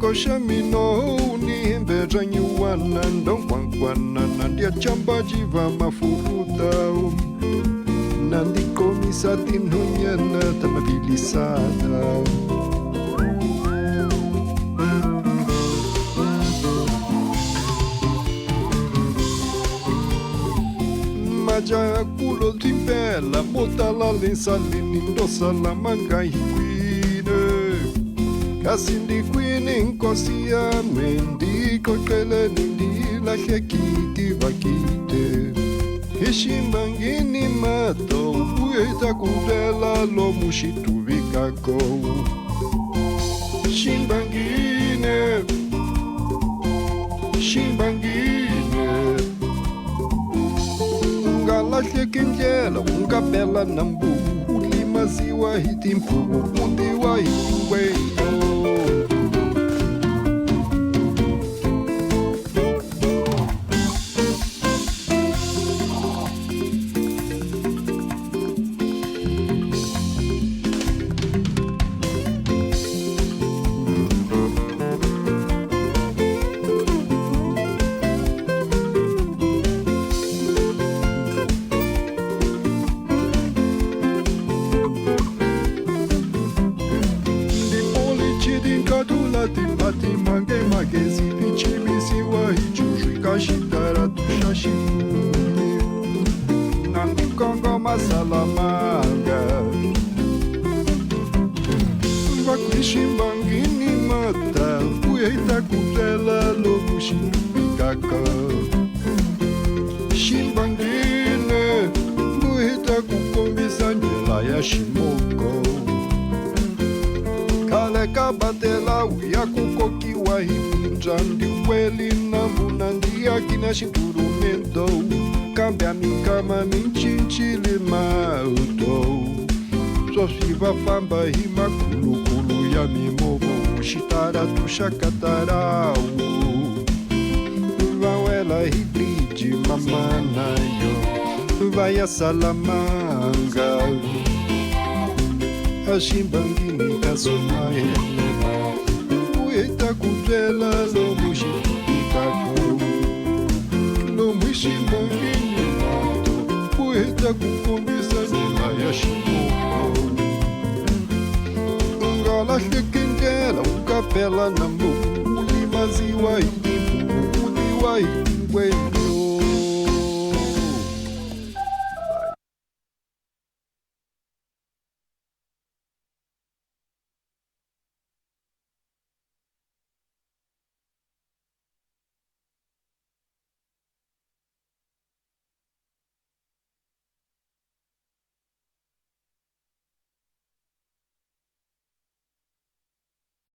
Koshamino ni mbeja nyuana ndongwangwana nandia chamba jiva mafuruta nandi komisa tinunyana tamabilisana Maja kulo timbela botala lensalini ndo Salamanca hikwine Kasindi kwini nkosia mendi kokele nindi la hekiti vakite Hishimangini mato ueta kudela lo mushitu vikako Shimbangine Shimbangine Ngala hekinjela ungapela nambu Ulimaziwa hitimpu Undiwa hitimweyo Salamanca Vakwishimangini mata Ueita kutela logo shimbikaka Shimbangine Ueita kukombisa njela ya shimoko Kaleka batela uya kukokiwa hipinjandi Weli nambunandi akina shinturumento Cambia mi kama minchinchile mauto Sosiva famba hima kulu kulu ya mimovo Shitara tushakatarau Vawela hibridi mamana yo Vai a Salamanca Ashimbangini kasonae Ueta kutela lo mushikako Lo mushimangini Ueta kukombisa nila ya shimoko Ngala hekindela ukapela nambu Ulima maziwa idipu udiwa idiwe